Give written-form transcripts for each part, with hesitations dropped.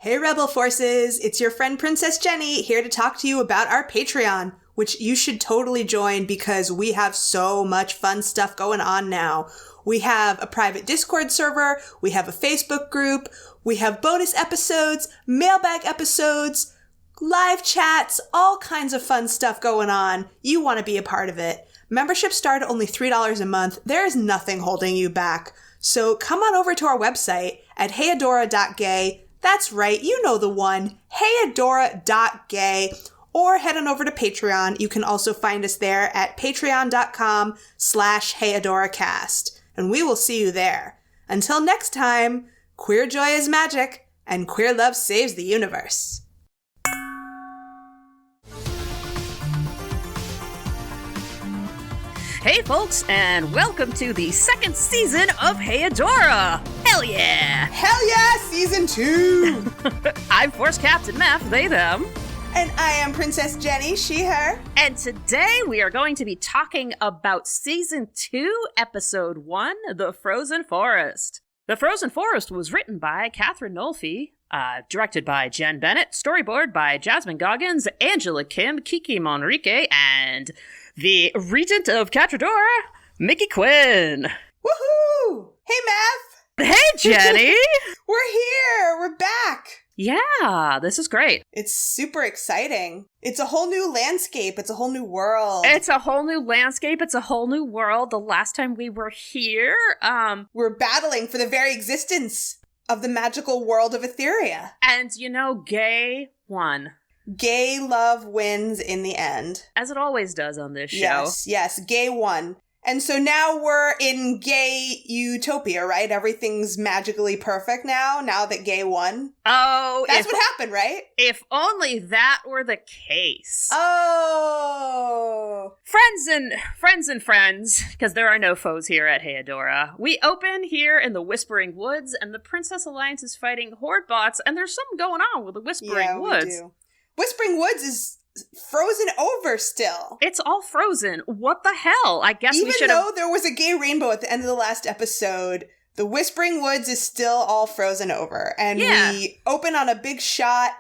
Hey Rebel Forces, it's your friend Princess Jenny here to talk to you about our Patreon, which you should totally join because we have so much fun stuff going on now. We have a private Discord server, we have a Facebook group, we have bonus episodes, mailbag episodes, live chats, all kinds of fun stuff going on. You want to be a part of it. Memberships start at only $3 a month. There is nothing holding you back. So come on over to our website at heyadora.gay. That's right, you know the one, heyadora.gay, or head on over to Patreon. You can also find us there at patreon.com/heyadoracast, and we will see you there. Until next time, queer joy is magic, and queer love saves the universe. Hey folks, and welcome to the second season of Heyadora! Hell yeah! Hell yeah, season 2! I'm Force Captain Meth, they, them. And I am Princess Jenny, she, her. And today we are going to be talking about season 2, episode 1, The Frozen Forest. The Frozen Forest was written by Catherine Nolfi, directed by Jen Bennett, storyboard by Jasmine Goggins, Angela Kim, Kiki Monrique, and the Regent of Catradora, Mickey Quinn. Woohoo! Hey, Math! Hey, Jenny! We're here! We're back! Yeah, this is great. It's super exciting. It's a whole new landscape. It's a whole new world. It's a whole new landscape. It's a whole new world. The last time we were here, we're battling for the very existence of the magical world of Etheria. And, you know, gay won. Gay love wins in the end. As it always does on this show. Yes, gay won. And so now we're in gay utopia, right? Everything's magically perfect now that gay won. Oh, that's what happened, right? If only that were the case. Oh. Friends, because there are no foes here at Heyadora. We open here in the Whispering Woods, and the Princess Alliance is fighting Horde bots, and there's something going on with the Whispering Woods. We do. Whispering Woods is frozen over still. It's all frozen. What the hell? I guess Even we should have... Even though there was a gay rainbow at the end of the last episode, the Whispering Woods is still all frozen over. And we open on a big shot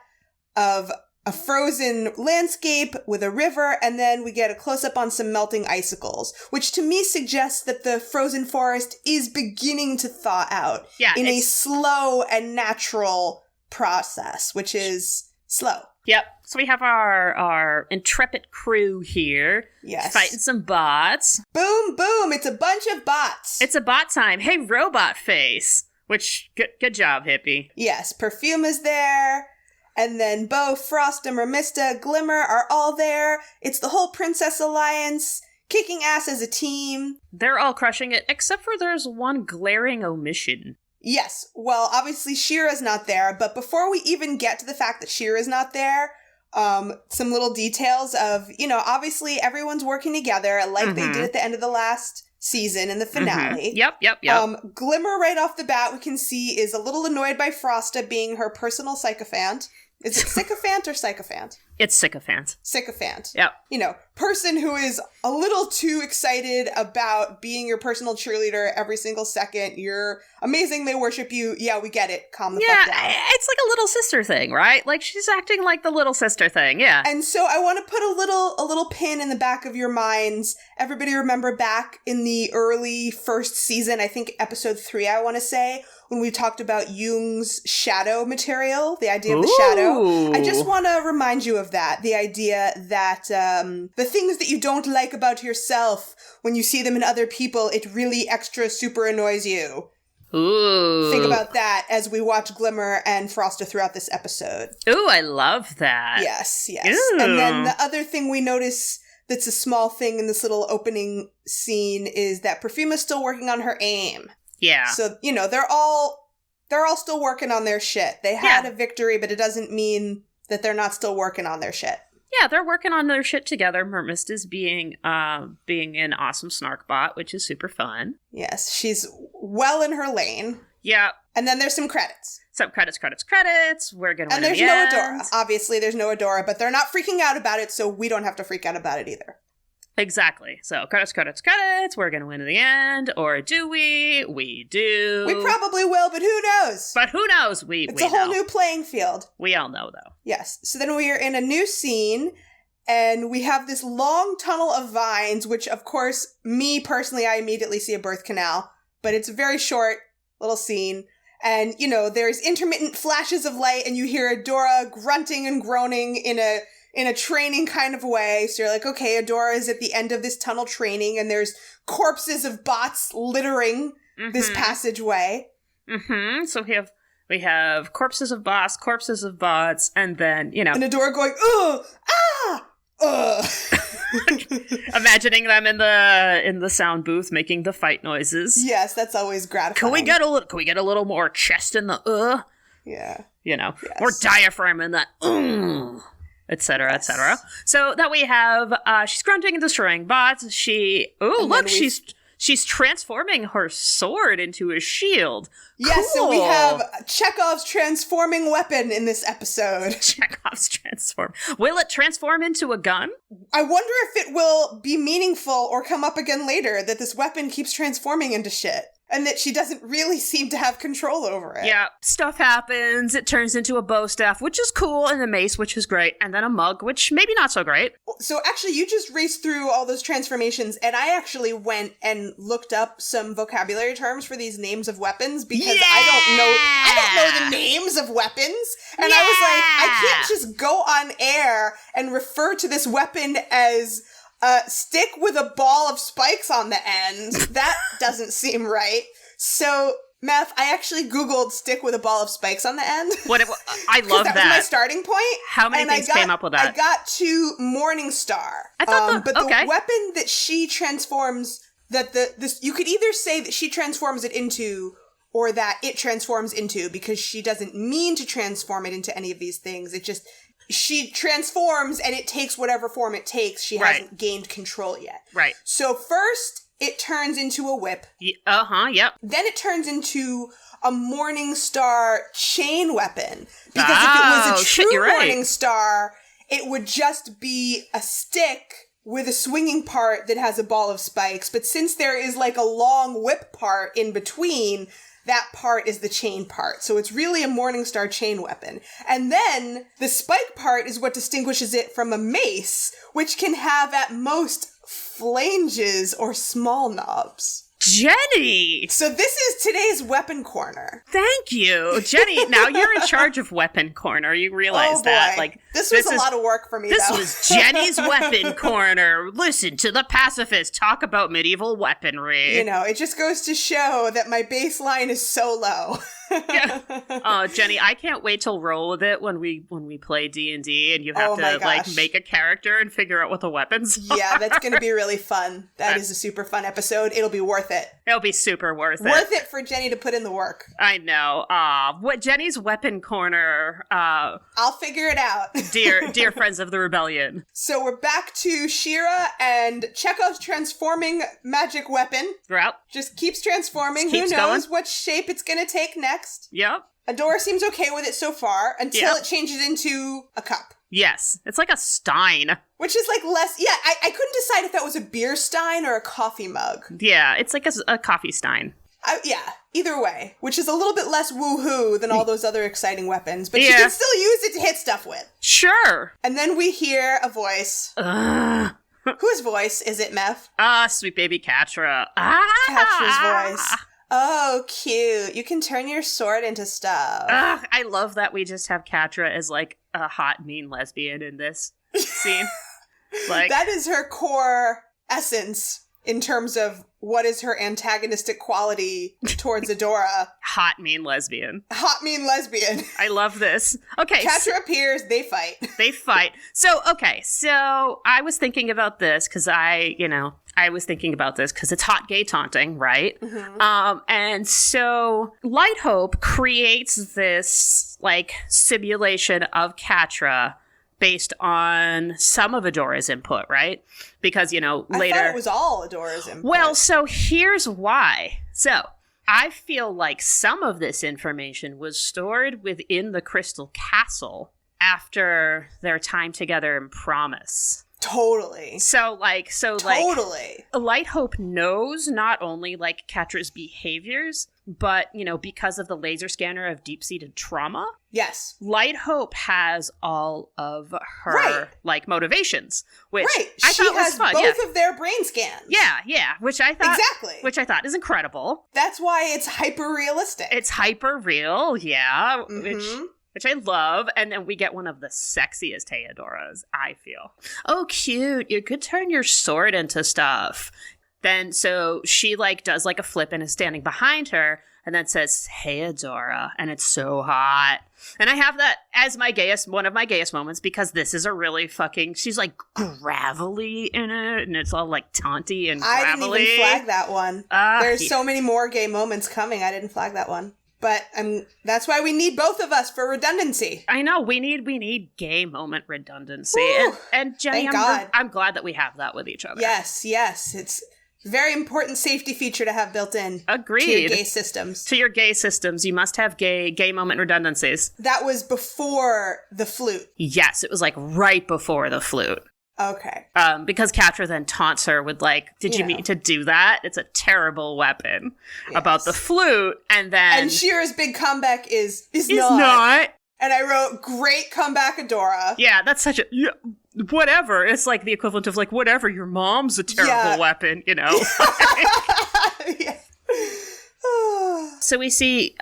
of a frozen landscape with a river, and then we get a close-up on some melting icicles, which to me suggests that the frozen forest is beginning to thaw out in a slow and natural process, which is slow. Yep. So we have our intrepid crew here. Yes. Fighting some bots. Boom, boom. It's a bunch of bots. It's a bot time. Hey, robot face. Which, good job, hippie. Yes. Perfume is there. And then Bo, Frost, and Mermista, Glimmer are all there. It's the whole Princess Alliance kicking ass as a team. They're all crushing it, except for there's one glaring omission. Yes, well, obviously Shira's not there, but before we even get to the fact that Shira's not there, some little details of, obviously everyone's working together like they did at the end of the last season in the finale. Yep. Glimmer right off the bat we can see is a little annoyed by Frosta being her personal sycophant. Is it sycophant or sycophant? It's sycophant. Sycophant. Yep. Person who is a little too excited about being your personal cheerleader every single second. You're amazing. They worship you. Yeah, we get it. Calm the fuck down. Yeah, it's like a little sister thing, right? Like she's acting like the little sister thing. Yeah. And so I want to put a little pin in the back of your minds. Everybody remember back in the early first season, I think episode 3, I want to say, when we talked about Jung's shadow material, the idea of the shadow. I just want to remind you of that. The idea that the things that you don't like about yourself, when you see them in other people, it really extra super annoys you. Ooh. Think about that as we watch Glimmer and Frosta throughout this episode. Ooh, I love that. Yes. Ooh. And then the other thing we notice that's a small thing in this little opening scene is that Perfuma's still working on her aim. Yeah. So, they're all still working on their shit. They had a victory, but it doesn't mean that they're not still working on their shit. Yeah, they're working on their shit together. Mermista's being an awesome snark bot, which is super fun. Yes, she's well in her lane. Yeah. And then there's some credits. Some credits. We're gonna win. And there's no Adora. Obviously, there's no Adora, but they're not freaking out about it, so we don't have to freak out about it either. Exactly. So, credits. We're going to win in the end. Or do we? We do. We probably will, but who knows? But who knows? It's a whole new playing field. We all know, though. Yes. So then we are in a new scene, and we have this long tunnel of vines, which, of course, me personally, I immediately see a birth canal. But it's a very short little scene. And, you know, there's intermittent flashes of light, and you hear Adora grunting and groaning in a training kind of way. So you're like, okay, Adora is at the end of this tunnel training, and there's corpses of bots littering this passageway. Mm-hmm. So we have corpses of bots, and then, you know. And Adora going, ugh, ah, ugh. Imagining them in the sound booth making the fight noises. Yes, that's always gratifying. Can we get a little more chest in the Yeah. You know, yes. more diaphragm in that etc., etc. So that we have she's grunting and destroying bots. She's transforming her sword into a shield. Yes, cool. So we have Chekhov's transforming weapon in this episode. Chekhov's transform. Will it transform into a gun? I wonder if it will be meaningful or come up again later that this weapon keeps transforming into shit. And that she doesn't really seem to have control over it. Yeah, stuff happens. It turns into a bow staff, which is cool, and a mace, which is great, and then a mug, which maybe not so great. So actually, you just raced through all those transformations, and I actually went and looked up some vocabulary terms for these names of weapons, because I don't know the names of weapons. And I was like, I can't just go on air and refer to this weapon as stick with a ball of spikes on the end. That doesn't seem right. So, Meth, I actually Googled stick with a ball of spikes on the end. I love that. That was my starting point. How many things came up with that? I got to Morning Star. I thought but the weapon that she transforms, you could either say that she transforms it into, or that it transforms into, because she doesn't mean to transform it into any of these things. It just... She transforms and it takes whatever form it takes. She hasn't gained control yet. Right. So first, it turns into a whip. Yep. Then it turns into a Morning Star chain weapon. Because if it was a true Morning Star, it would just be a stick with a swinging part that has a ball of spikes. But since there is like a long whip part in between... That part is the chain part. So it's really a Morning Star chain weapon. And then the spike part is what distinguishes it from a mace, which can have at most flanges or small knobs. Jenny! So this is today's Weapon Corner. Thank you. Jenny, now you're in charge of Weapon Corner. You realize that. Like This was a lot of work for me, This was Jenny's Weapon Corner. Listen to the pacifists talk about medieval weaponry. You know, it just goes to show that my baseline is so low. Yeah. Oh, Jenny, I can't wait till roll with it when we play D&D and you have to like make a character and figure out what the weapons are. Yeah, that's going to be really fun. That is a super fun episode. It'll be worth it. It'll be super worth it. Worth it for Jenny to put in the work. I know. What Jenny's Weapon Corner. I'll figure it out. dear friends of the rebellion. So we're back to She-Ra and Chekhov's transforming magic weapon. Yep. Just keeps transforming. Who knows what shape it's going to take next? Yep. Adora seems okay with it so far until it changes into a cup. Yes. It's like a stein. Which is like less... Yeah, I couldn't decide if that was a beer stein or a coffee mug. Yeah, it's like a coffee stein. Either way. Which is a little bit less woohoo than all those other exciting weapons. But she can still use it to hit stuff with. Sure. And then we hear a voice. Whose voice is it, Meph? Sweet baby Catra. Catra's voice. Oh, cute. You can turn your sword into stuff. I love that we just have Catra as, like, a hot, mean lesbian in this scene. Like that is her core essence in terms of what is her antagonistic quality towards Adora. Hot, mean lesbian. Hot, mean lesbian. I love this. Okay. Catra appears, they fight. So I was thinking about this because it's hot gay taunting, right? Mm-hmm. And so Light Hope creates this, like, simulation of Catra based on some of Adora's input, right? Because, later... I thought it was all Adora's input. Well, so here's why. So, I feel like some of this information was stored within the Crystal Castle after their time together in Promise. Totally. So Totally. Light Hope knows not only, like, Catra's behaviors, but, you know, because of the laser scanner of deep-seated trauma. Yes. Light Hope has all of her, like, motivations, which I she thought has was fun. both of their brain scans. Yeah, which I thought is incredible. That's why it's hyper-realistic. It's hyper-real, yeah, which I love. And then we get one of the sexiest Heodoras, I feel. Oh, cute. You could turn your sword into stuff. Then, so she, like, does, like, a flip and is standing behind her and then says, Heodora. And it's so hot. And I have that as one of my gayest moments, because this is a really fucking, she's, like, gravelly in it. And it's all, like, taunty and gravelly. I didn't even flag that one. There's so many more gay moments coming. I didn't flag that one. But that's why we need both of us for redundancy. I know. We need gay moment redundancy. And Jenny, I'm glad that we have that with each other. Yes. It's a very important safety feature to have built in. Agreed. To your gay systems. To your gay systems. You must have gay moment redundancies. That was before the flute. Yes, it was, like, right before the flute. Okay. Because Catra then taunts her with, like, did you mean to do that? It's a terrible weapon. Yes. About the flute, and then... And Shira's big comeback is not. And I wrote, great comeback, Adora. Yeah, that's such a... Yeah, whatever. It's like the equivalent of, like, whatever, your mom's a terrible weapon, you know? Yeah. So we see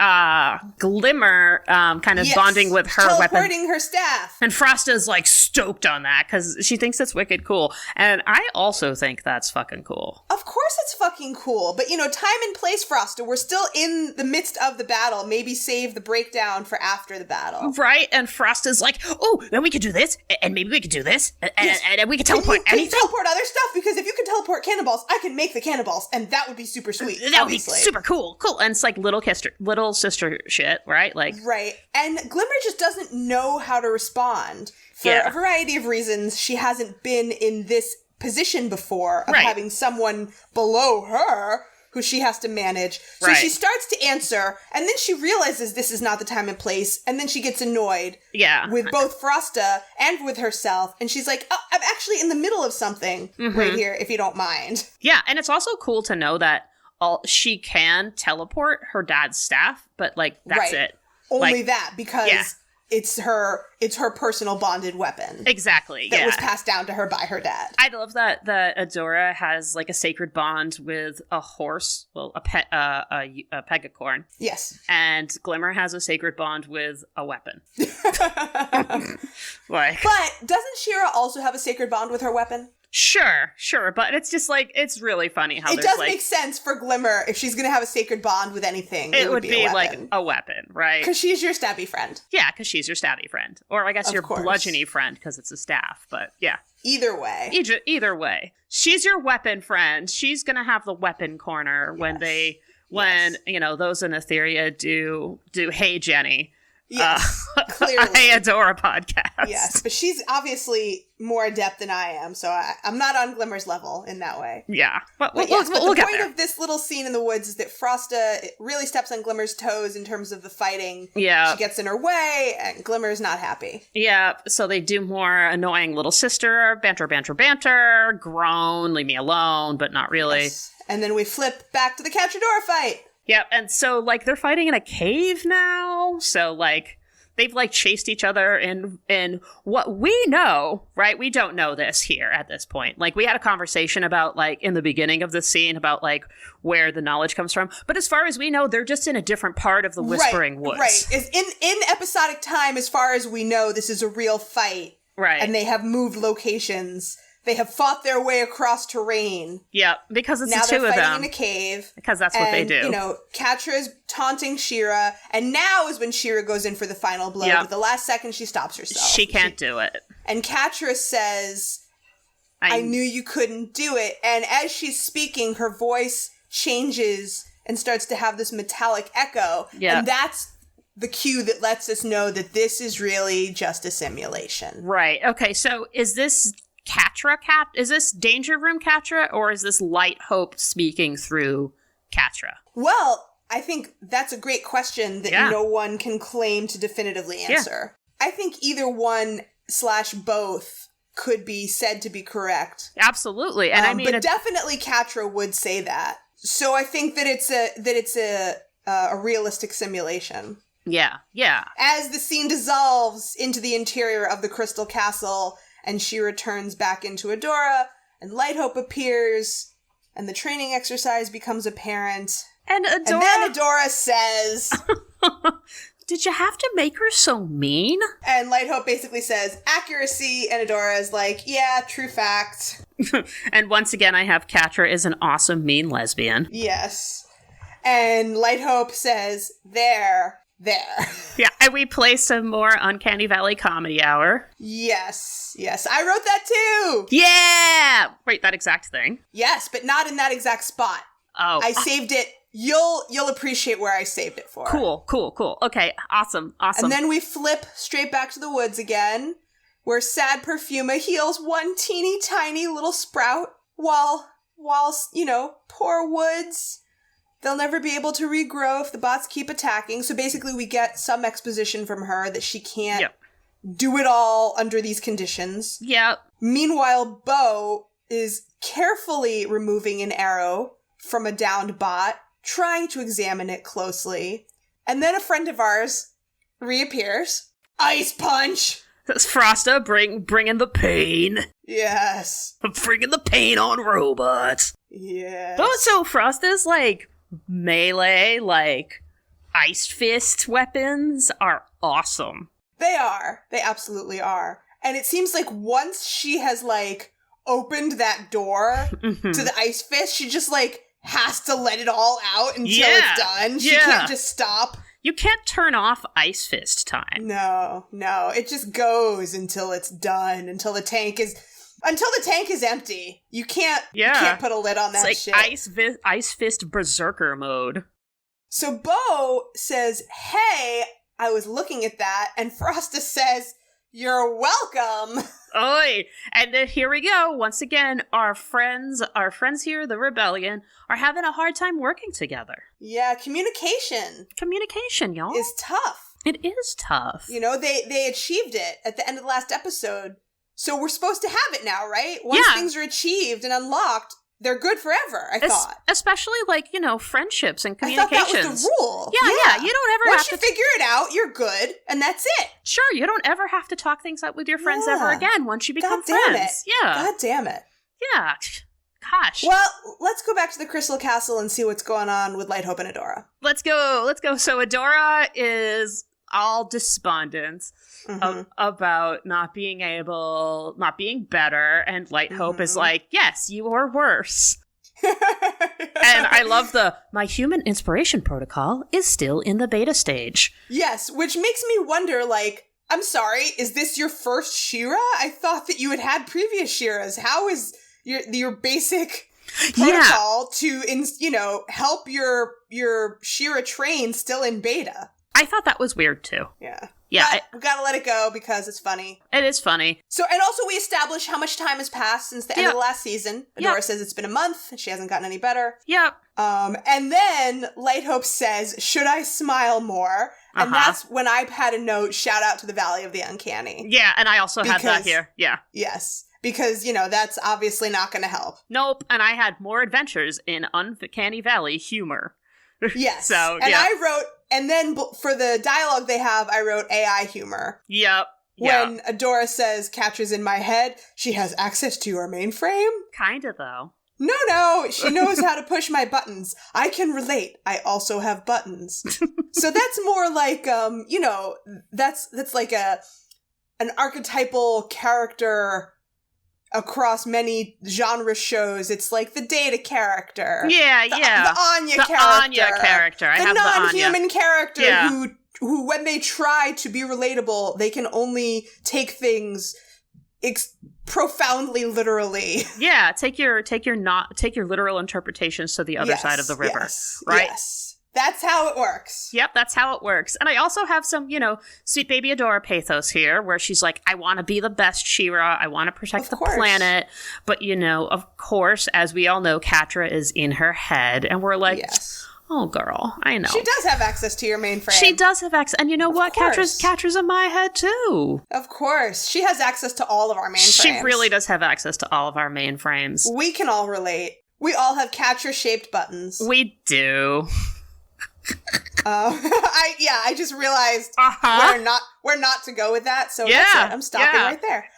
Glimmer kind of bonding with her weapon. Teleporting her staff. And Frosta's, like, stoked on that because she thinks it's wicked cool. And I also think that's fucking cool. Of course it's fucking cool. But, you know, time and place, Frosta. We're still in the midst of the battle. Maybe save the breakdown for after the battle. Right? And Frosta's like, oh, then we could do this. And maybe we could do this. And we could teleport anything. Can teleport other stuff? Because if you can teleport cannonballs, I can make the cannonballs. And that would be super sweet. That would be super cool. Cool. And it's like little sister shit, right? Like, right. And Glimmer just doesn't know how to respond. For a variety of reasons, she hasn't been in this position before of having someone below her who she has to manage. So she starts to answer, and then she realizes this is not the time and place, and then she gets annoyed with both Frosta and with herself, and she's like, oh, I'm actually in the middle of something right here, if you don't mind. Yeah, and it's also cool to know that she can teleport her dad's staff, but, like, that's it. Only like, that, because it's her personal bonded weapon. That was passed down to her by her dad. I love that Adora has, like, a sacred bond with a horse, well, a pegacorn. Yes. And Glimmer has a sacred bond with a weapon. But doesn't Shira also have a sacred bond with her weapon? Sure, but it's just, like, it's really funny how it does make sense for Glimmer. If she's going to have a sacred bond with anything, it would be like a weapon, right? Because she's your stabby friend. Yeah, because she's your stabby friend. Or I guess your bludgeony friend, because it's a staff, but yeah. Either way. Either way. She's your weapon friend. She's going to have the weapon corner when you know, those in Etheria do Hey Jenny. Yes, clearly. A Heodora podcast. Yes, but she's obviously more adept than I am, so I'm not on Glimmer's level in that way. Yeah, but the point of this little scene in the woods is that Frosta really steps on Glimmer's toes in terms of the fighting. Yeah. She gets in her way, and Glimmer's not happy. Yeah, so they do more annoying little sister, banter, groan, leave me alone, but not really. Yes. And then we flip back to the Cachadora fight. Yep, and so, like, they're fighting in a cave now, so, like, they've, like, chased each other in what we know, right? We don't know this here at this point. Like, we had a conversation about, like, in the beginning of the scene about, like, where the knowledge comes from, but as far as we know, they're just in a different part of the Whispering Woods. Right, in episodic time, as far as we know, this is a real fight. Right. And they have moved locations. They have fought their way across terrain. Yeah, because it's now the two of them. Now they're fighting in a cave. Because that's what they do. You know, Catra is taunting Shira, and now is when Shira goes in for the final blow. Yep. At the last second, she stops herself. She can't do it. And Catra says, I knew you couldn't do it. And as she's speaking, her voice changes and starts to have this metallic echo. Yeah. And that's the cue that lets us know that this is really just a simulation. Right. Okay, so is this is this Danger Room Catra, or is this Light Hope speaking through Catra? Well, I think that's a great question that no one can claim to definitively answer. Yeah. I think either one / both could be said to be correct. Absolutely. And I mean, but definitely Catra would say that. So I think that it's a realistic simulation. Yeah, yeah. As the scene dissolves into the interior of the Crystal Castle and she returns back into Adora and Light Hope appears and the training exercise becomes apparent. And then Adora says, did you have to make her so mean? And Light Hope basically says, accuracy, and Adora is like, yeah, true fact. And once again, I have Catra is an awesome, mean lesbian. Yes. And Light Hope says, there. Yeah, and we play some more Uncanny Valley Comedy Hour. Yes, I wrote that too! Yeah! Wait, that exact thing? Yes, but not in that exact spot. Oh. I saved it. You'll appreciate where I saved it for. Cool. Okay, awesome. And then we flip straight back to the woods again, where Sad Perfuma heals one teeny tiny little sprout, while poor Woods... They'll never be able to regrow if the bots keep attacking. So basically we get some exposition from her that she can't do it all under these conditions. Yep. Meanwhile, Bo is carefully removing an arrow from a downed bot, trying to examine it closely. And then a friend of ours reappears. Ice Punch! That's Frosta bringing the pain. Yes. Bringing the pain on robots. Yes. Oh, so Frosta's melee, ice fist weapons are awesome. They are. They absolutely are. And it seems like once she has, opened that door to the ice fist, she just, has to let it all out until it's done. She can't just stop. You can't turn off ice fist time. No. It just goes until it's done, until the tank is empty. You can't put a lid on that shit. Ice fist berserker mode. So Bo says, "Hey, I was looking at that," and Frosta says, "You're welcome." Oi! And here we go. Once again, our friends here, the Rebellion, are having a hard time working together. Yeah, communication, y'all, is tough. It is tough. They achieved it at the end of the last episode. So we're supposed to have it now, right? Once things are achieved and unlocked, they're good forever, I thought. Especially, friendships and communications. I thought that was the rule. Yeah. You don't ever Once you figure it out, you're good, and that's it. Sure, you don't ever have to talk things out with your friends ever again once you become friends. Yeah. God damn it. Yeah. Gosh. Well, let's go back to the Crystal Castle and see what's going on with Light Hope and Adora. Let's go. So Adora is all despondent about not being better, and Light Hope is like, yes, you are worse. And I love my human inspiration protocol is still in the beta stage. Yes, which makes me wonder, I'm sorry, is this your first She-Ra? I thought that you had previous She-Ras. How is your basic protocol to help your She-Ra train still in beta? I thought that was weird too. Yeah. Yeah. We gotta let it go because it's funny. It is funny. So, and also we established how much time has passed since the end of the last season. Adora says it's been a month and she hasn't gotten any better. Yep. And then Light Hope says, should I smile more? And that's when I had a note, shout out to the Valley of the Uncanny. Yeah, and I also had that here. Yeah. Yes. Because, that's obviously not going to help. Nope. And I had more adventures in Uncanny Valley humor. Yes. So, and I wrote, and then for the dialogue they have, I wrote AI humor. Yep. When Adora says, Catra's in my head, she has access to your mainframe? Kinda, though. No, she knows how to push my buttons. I can relate. I also have buttons. So that's more like, that's like an archetypal character across many genre shows. It's like the Data character. Yeah. The Anya character. The Anya character. I have non-human the Anya. character who, when they try to be relatable, they can only take things profoundly literally. Yeah, take your literal interpretations to the other side of the river. Right? Yes. That's how it works. Yep, that's how it works. And I also have some, sweet baby Adora pathos here, where she's like, I want to be the best She-Ra. I want to protect the planet. But, of course, as we all know, Catra is in her head. And we're like, Oh, girl, I know. She does have access to your mainframe. She does have access. And you know what? Course. Catra's in my head, too. Of course. She has access to all of our mainframes. She really does have access to all of our mainframes. We can all relate. We all have Catra-shaped buttons. We do. I just realized we're not to go with that, so that's it. I'm stopping right there.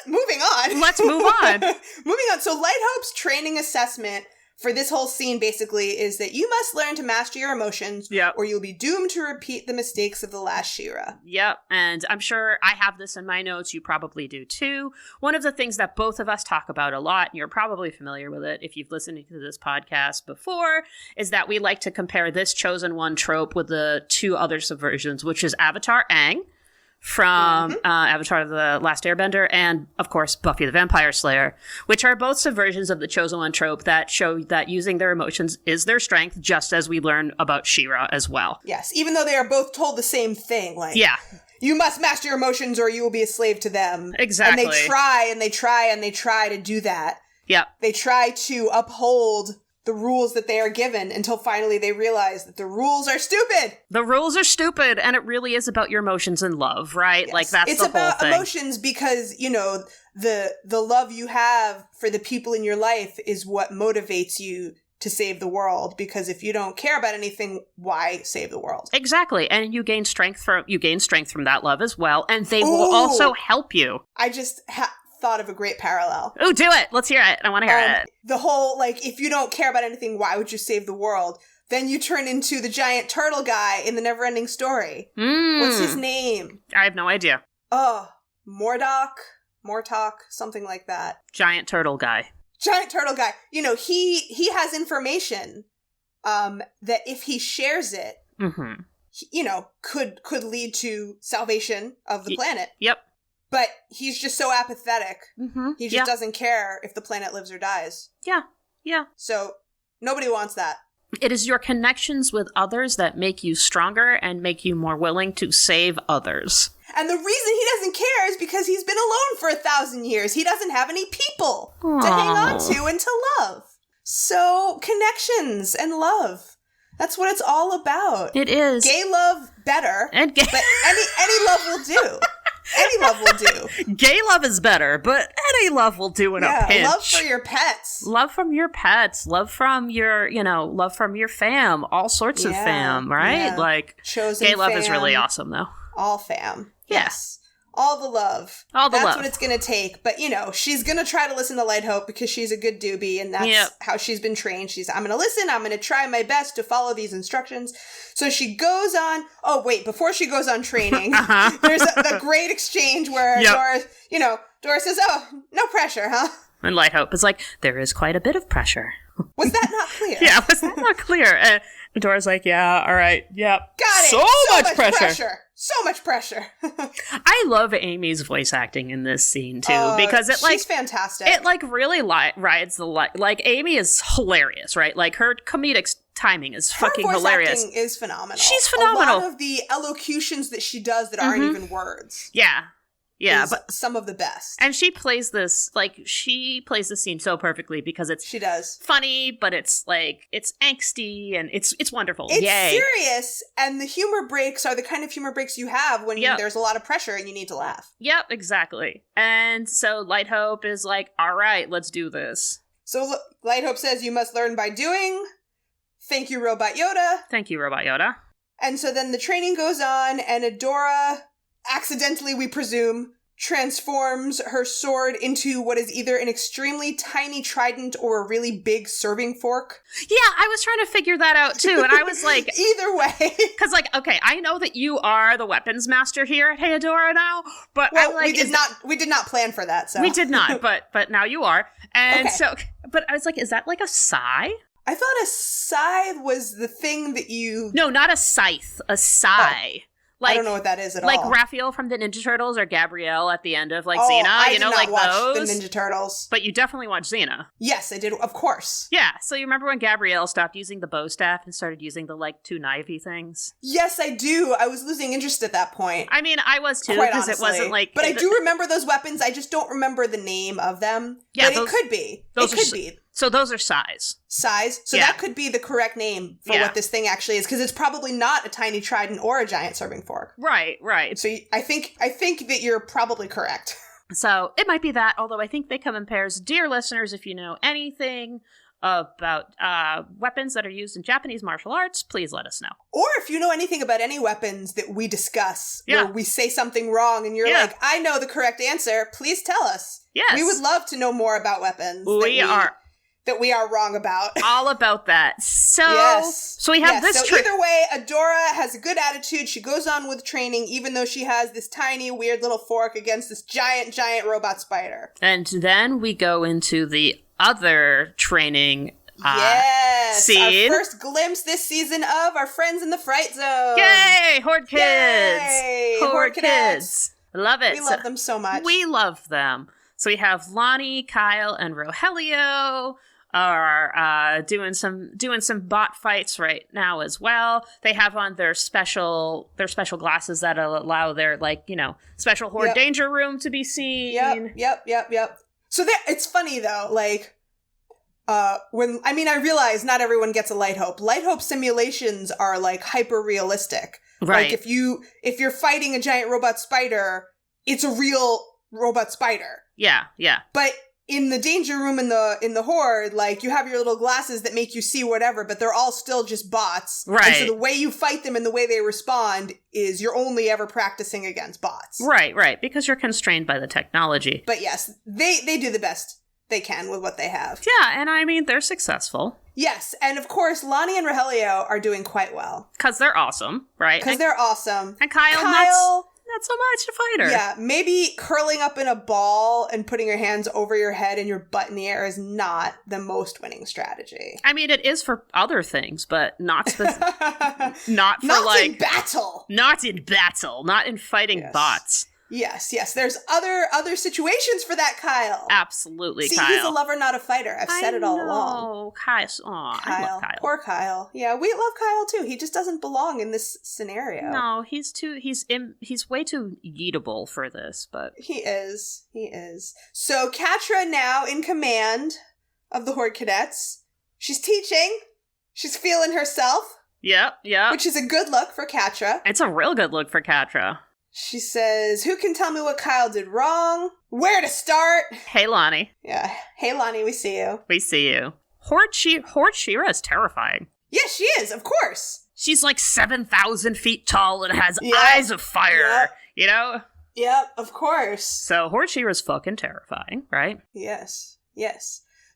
Moving on. Let's move on. Moving on. So Light Hope's training assessment for this whole scene basically is that you must learn to master your emotions, or you'll be doomed to repeat the mistakes of the last She-Ra. Yep, and I'm sure I have this in my notes. You probably do too. One of the things that both of us talk about a lot, and you're probably familiar with it if you've listened to this podcast before, is that we like to compare this Chosen One trope with the two other subversions, which is Avatar Aang from Avatar The Last Airbender, and, of course, Buffy the Vampire Slayer, which are both subversions of the Chosen One trope that show that using their emotions is their strength, just as we learn about She-Ra as well. Yes, even though they are both told the same thing, like, you must master your emotions or you will be a slave to them. Exactly. And they try and they try and they try to do that. Yep. They try to uphold the rules that they are given until finally they realize that the rules are stupid. The rules are stupid, and it really is about your emotions and love, right? Yes. Like, that's the whole thing. It's about emotions because, you know, the love you have for the people in your life is what motivates you to save the world, because if you don't care about anything, why save the world? Exactly. And you gain strength from that love as well, and they will also help you. I just thought of a great parallel. Oh, do it. Let's hear it. I want to hear it. The whole, like, if you don't care about anything, why would you save the world? Then you turn into the giant turtle guy in the Neverending Story. What's his name? I have no idea. Mortok, something like that. Giant turtle guy. You know, he has information that if he shares it, you know, could lead to salvation of the planet. Yep. But he's just so apathetic. He just doesn't care if the planet lives or dies. Yeah. So nobody wants that. It is your connections with others that make you stronger and make you more willing to save others. And the reason he doesn't care is because he's been alone for 1,000 years. He doesn't have any people to hang on to and to love. So connections and love. That's what it's all about. It is. Gay love better, but any love will do. Any love will do. Gay love is better, but any love will do in a pinch. Love for your pets. Love from your pets. Love from your, love from your fam. All sorts of fam, right? Yeah. Like, Chosen gay love fam, is really awesome, though. All fam. Yes. All the love. That's what it's going to take. But, you know, she's going to try to listen to Light Hope because she's a good doobie, and that's how she's been trained. I'm going to listen. I'm going to try my best to follow these instructions. So she goes on. Oh, wait, before she goes on training, there's a great exchange where Dora says, oh, no pressure, huh? And Light Hope is like, there is quite a bit of pressure. Was that not clear? Was that not clear? And Dora's like, yeah, all right, yeah. Got it. So much pressure. So much pressure. I love Amy's voice acting in this scene, too, because she's fantastic. It, rides the line. Like, Amy is hilarious, right? Like, her comedic timing is fucking hilarious. Her voice acting is phenomenal. She's phenomenal. A lot of the elocutions that she does that aren't even words. Yeah, but some of the best. And she plays this scene so perfectly because she does funny, but it's angsty and it's wonderful. It's Yay. serious, and the humor breaks are the kind of humor breaks you have when there's a lot of pressure and you need to laugh. Yep, exactly. And so Light Hope is like, all right, let's do this. So Light Hope says you must learn by doing. Thank you, Robot Yoda. Thank you, Robot Yoda. And so then the training goes on, and Adora, accidentally, we presume, transforms her sword into what is either an extremely tiny trident or a really big serving fork. Yeah, I was trying to figure that out too, and I was like... Either way. Because, okay, I know that you are the weapons master here at Heodora now, but we did not plan for that, so... We did not, but now you are. And so... But I was like, is that like a sai? I thought a scythe was the thing that you... No, not a scythe, a sai. I don't know what that is at all. Like Raphael from the Ninja Turtles or Gabrielle at the end of Xena, I did not watch those. The Ninja Turtles. But you definitely watched Xena. Yes, I did, of course. Yeah, so you remember when Gabrielle stopped using the bow staff and started using the two knifey things? Yes, I do. I was losing interest at that point. I mean, I was too, because it wasn't like... But I do remember those weapons. I just don't remember the name of them. Yeah, but it could be. So those are size. Size? So that could be the correct name for what this thing actually is, because it's probably not a tiny trident or a giant serving fork. Right. So I think that you're probably correct. So it might be that, although I think they come in pairs. Dear listeners, if you know anything about weapons that are used in Japanese martial arts, please let us know. Or if you know anything about any weapons that we discuss, where we say something wrong and you're like, I know the correct answer, please tell us. Yes. We would love to know more about weapons that we are wrong about. All about that. So, so we have this trick. Either way, Adora has a good attitude. She goes on with training, even though she has this tiny, weird little fork against this giant robot spider. And then we go into the other training Our scene. first glimpse this season of our friends in the Fright Zone. Yay! Horde kids! Yay! Horde kids! Love it. We love them so much. We love them. So we have Lonnie, Kyle, and Rogelio are doing some bot fights right now as well. They have on their special glasses that allow their special Horde danger room to be seen. Yep. So it's funny though, I realize not everyone gets a Light Hope. Light Hope simulations are hyper realistic. Right. Like if you're fighting a giant robot spider, it's a real robot spider. Yeah. But in the danger room in the Horde, you have your little glasses that make you see whatever, but they're all still just bots. Right. And so the way you fight them and the way they respond is you're only ever practicing against bots. Right. Because you're constrained by the technology. But yes, they do the best they can with what they have. Yeah, and they're successful. Yes, and of course, Lonnie and Rogelio are doing quite well. Because they're awesome, right? Because they're awesome. And Kyle not so much a fighter. Yeah, maybe curling up in a ball and putting your hands over your head and your butt in the air is not the most winning strategy. It is for other things, but not not in battle. Not in battle. Not in fighting bots. Yes. There's other situations for that, Kyle. Absolutely, See, Kyle. He's a lover, not a fighter. I've said it all along. Kyle. I love Kyle. Poor Kyle. Yeah, we love Kyle too. He just doesn't belong in this scenario. No, he's way too yeetable for this, but he is. So Catra now in command of the Horde cadets. She's teaching. She's feeling herself. Yep. Which is a good look for Catra. It's a real good look for Catra. She says, who can tell me what Kyle did wrong? Where to start? Hey, Lonnie. Yeah. Hey, Lonnie, we see you. We see you. Horde Shira is terrifying. Yes, she is, of course. She's 7,000 feet tall and has eyes of fire, you know? Yep, of course. So Horde Shira's fucking terrifying, right? Yes.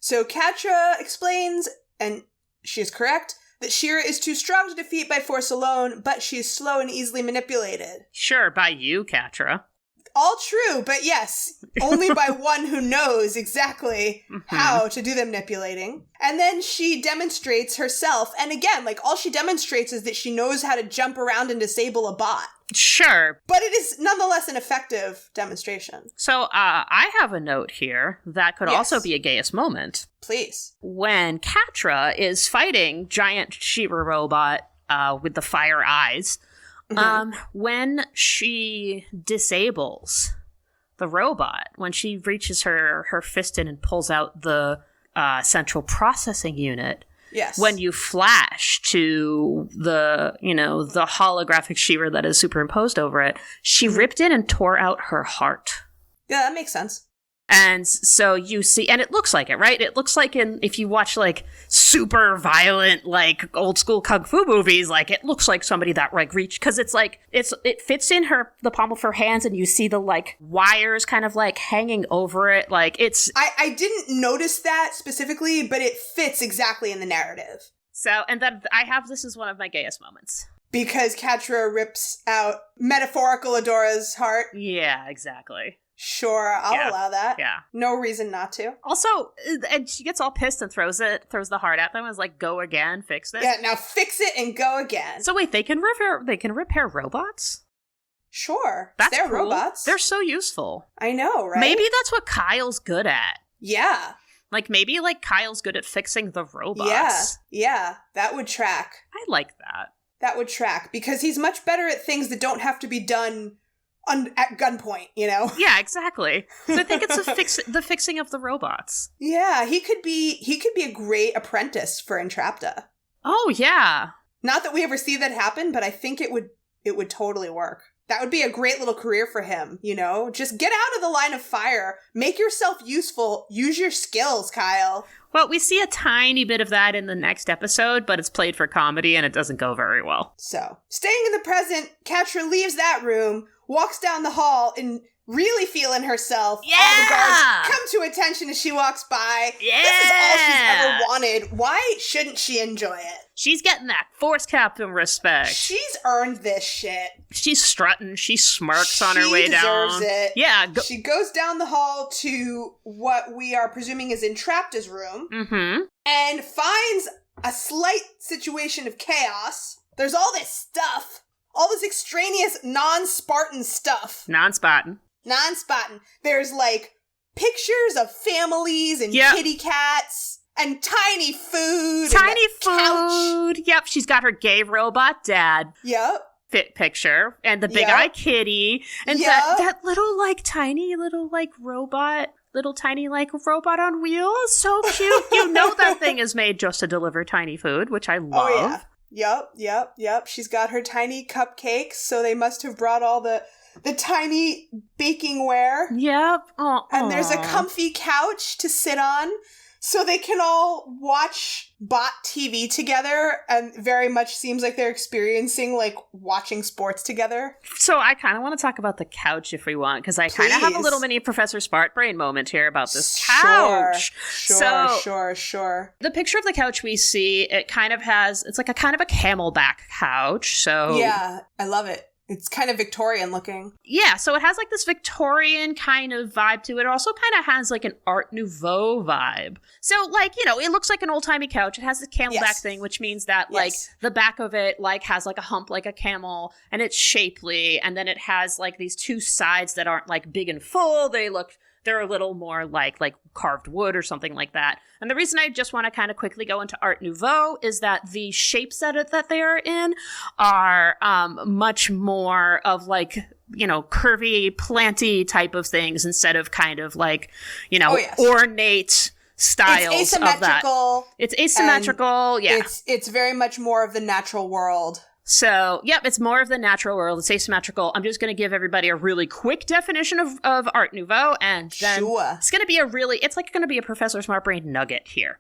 So Catra explains, and she is correct, that Shira is too strong to defeat by force alone, but she is slow and easily manipulated. Sure, by you, Catra. All true, but yes, only by one who knows exactly how to do the manipulating. And then she demonstrates herself, and again, all she demonstrates is that she knows how to jump around and disable a bot. Sure. But it is nonetheless an effective demonstration. So, I have a note here that could also be a gayest moment. Please. When Catra is fighting giant Shira robot with the fire eyes, when she disables the robot, when she reaches her fist in and pulls out the central processing unit, yes. When you flash to the holographic Shira that is superimposed over it, she ripped in and tore out her heart. Yeah, that makes sense. And so you see, and it looks like it, right? It looks like if you watch super violent, old school kung fu movies, it looks like somebody that reached, because it fits in the palm of her hands, and you see the wires kind of hanging over it. I didn't notice that specifically, but it fits exactly in the narrative. So, and then this is one of my gayest moments. Because Catra rips out metaphorical Adora's heart? Yeah, exactly. Sure, I'll allow that. Yeah. No reason not to. Also, and she gets all pissed and throws the heart at them and is like, go again, fix this. Yeah, now fix it and go again. So wait, they can repair robots? Sure. That's They're cool. robots. They're so useful. I know, right? Maybe that's what Kyle's good at. Yeah. Maybe Kyle's good at fixing the robots. Yeah, that would track. I like that. That would track, because he's much better at things that don't have to be done at gunpoint, you know? Yeah, exactly. So I think it's the fixing of the robots. Yeah, he could be a great apprentice for Entrapta. Oh, yeah. Not that we ever see that happen, but I think it would totally work. That would be a great little career for him, you know? Just get out of the line of fire. Make yourself useful. Use your skills, Kyle. Well, we see a tiny bit of that in the next episode, but it's played for comedy and it doesn't go very well. So, staying in the present, Catra leaves that room, walks down the hall, and really feeling herself. Yeah! All the guards come to attention as she walks by. Yeah! This is all she's ever wanted. Why shouldn't she enjoy it? She's getting that Force Captain respect. She's earned this shit. She's strutting. She smirks on her way down. She deserves it. Yeah. She goes down the hall to what we are presuming is Entrapta's room. Mm-hmm. And finds a slight situation of chaos. There's all this stuff. All this extraneous non-Spartan stuff. Non-Spartan. There's, like, pictures of families and kitty cats. And tiny food. Tiny food. Couch. Yep, she's got her gay robot dad. Yep. Fit picture. And the big eye kitty. And that little, like, tiny little, like, robot. Little tiny, like, robot on wheels. So cute. You know that thing is made just to deliver tiny food, which I love. Oh, yeah. Yep. She's got her tiny cupcakes, so they must have brought all the tiny bakingware. Yep. And there's a comfy couch to sit on. So they can all watch bot TV together, and very much seems like they're experiencing, like, watching sports together. So I kind of want to talk about the couch if we want, because I kind of have a little mini Professor Smart Brain moment here about this couch. Sure. The picture of the couch we see, it kind of has, it's like a kind of a camelback couch, so... Yeah, I love it. It's kind of Victorian looking. Yeah, so it has like this Victorian kind of vibe to it. It also kind of has like an Art Nouveau vibe. So like, you know, it looks like an old-timey couch. It has this camelback thing, which means that like the back of it like has like a hump like a camel, and it's shapely, and then it has like these two sides that aren't like big and full. They're a little more like carved wood or something like that. And the reason I just want to kind of quickly go into Art Nouveau is that the shapes that they are in are much more of like, you know, curvy, planty type of things instead of kind of like, you know, ornate styles it's asymmetrical. Of that. It's asymmetrical, yeah. It's very much more of the natural world. So, yep, it's more of the natural world. It's asymmetrical. I'm just going to give everybody a really quick definition of Art Nouveau, and then it's going to be it's like going to be a Professor Smart Brain nugget here.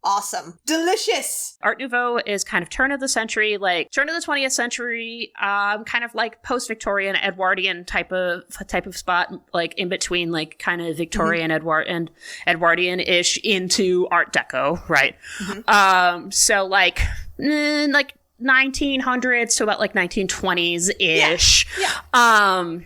Awesome. Delicious. Art Nouveau is kind of turn of the 20th century, kind of like post-Victorian, Edwardian type of spot, like in between like kind of Victorian and Edwardian-ish into Art Deco, right? Mm-hmm. So like 1900s to about like 1920s-ish. Yeah.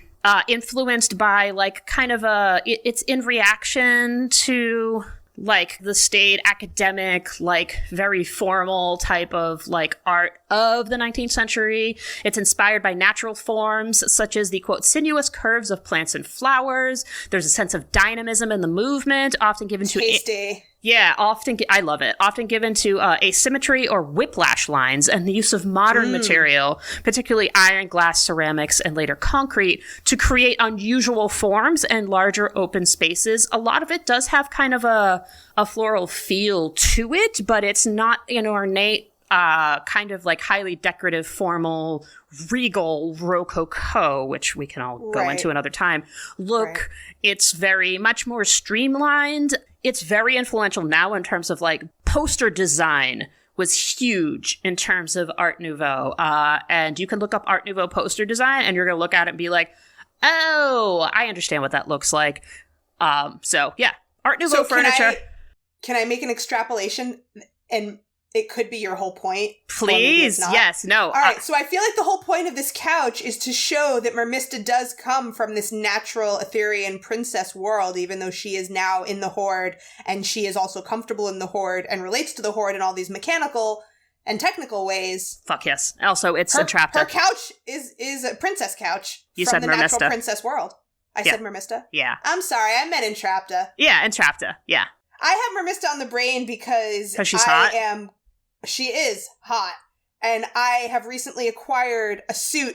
Influenced by like kind of it's in reaction to like the staid academic, like very formal type of like art of the 19th century. It's inspired by natural forms such as the quote sinuous curves of plants and flowers. There's a sense of dynamism in the movement, often given to I love it. Often given to asymmetry or whiplash lines, and the use of modern material, particularly iron, glass, ceramics, and later concrete, to create unusual forms and larger open spaces. A lot of it does have kind of a floral feel to it, but it's not an ornate, kind of like highly decorative, formal, regal rococo, which we can all go into another time. It's very much more streamlined. It's very influential now in terms of like poster design was huge in terms of Art Nouveau. And you can look up Art Nouveau poster design and you're going to look at it and be like, oh, I understand what that looks like. So yeah, Art Nouveau furniture. Can I make an extrapolation? And it could be your whole point. Please. Yes. No. All right. So I feel like the whole point of this couch is to show that Mermista does come from this natural Etherean princess world, even though she is now in the Horde, and she is also comfortable in the Horde and relates to the Horde in all these mechanical and technical ways. Fuck yes. Also, it's Entrapta. Her couch is a princess couch from the natural princess world. I said Mermista? Yeah. I'm sorry. I meant Entrapta. Yeah, Entrapta. Yeah. I have Mermista on the brain because she's hot? She is hot. And I have recently acquired a suit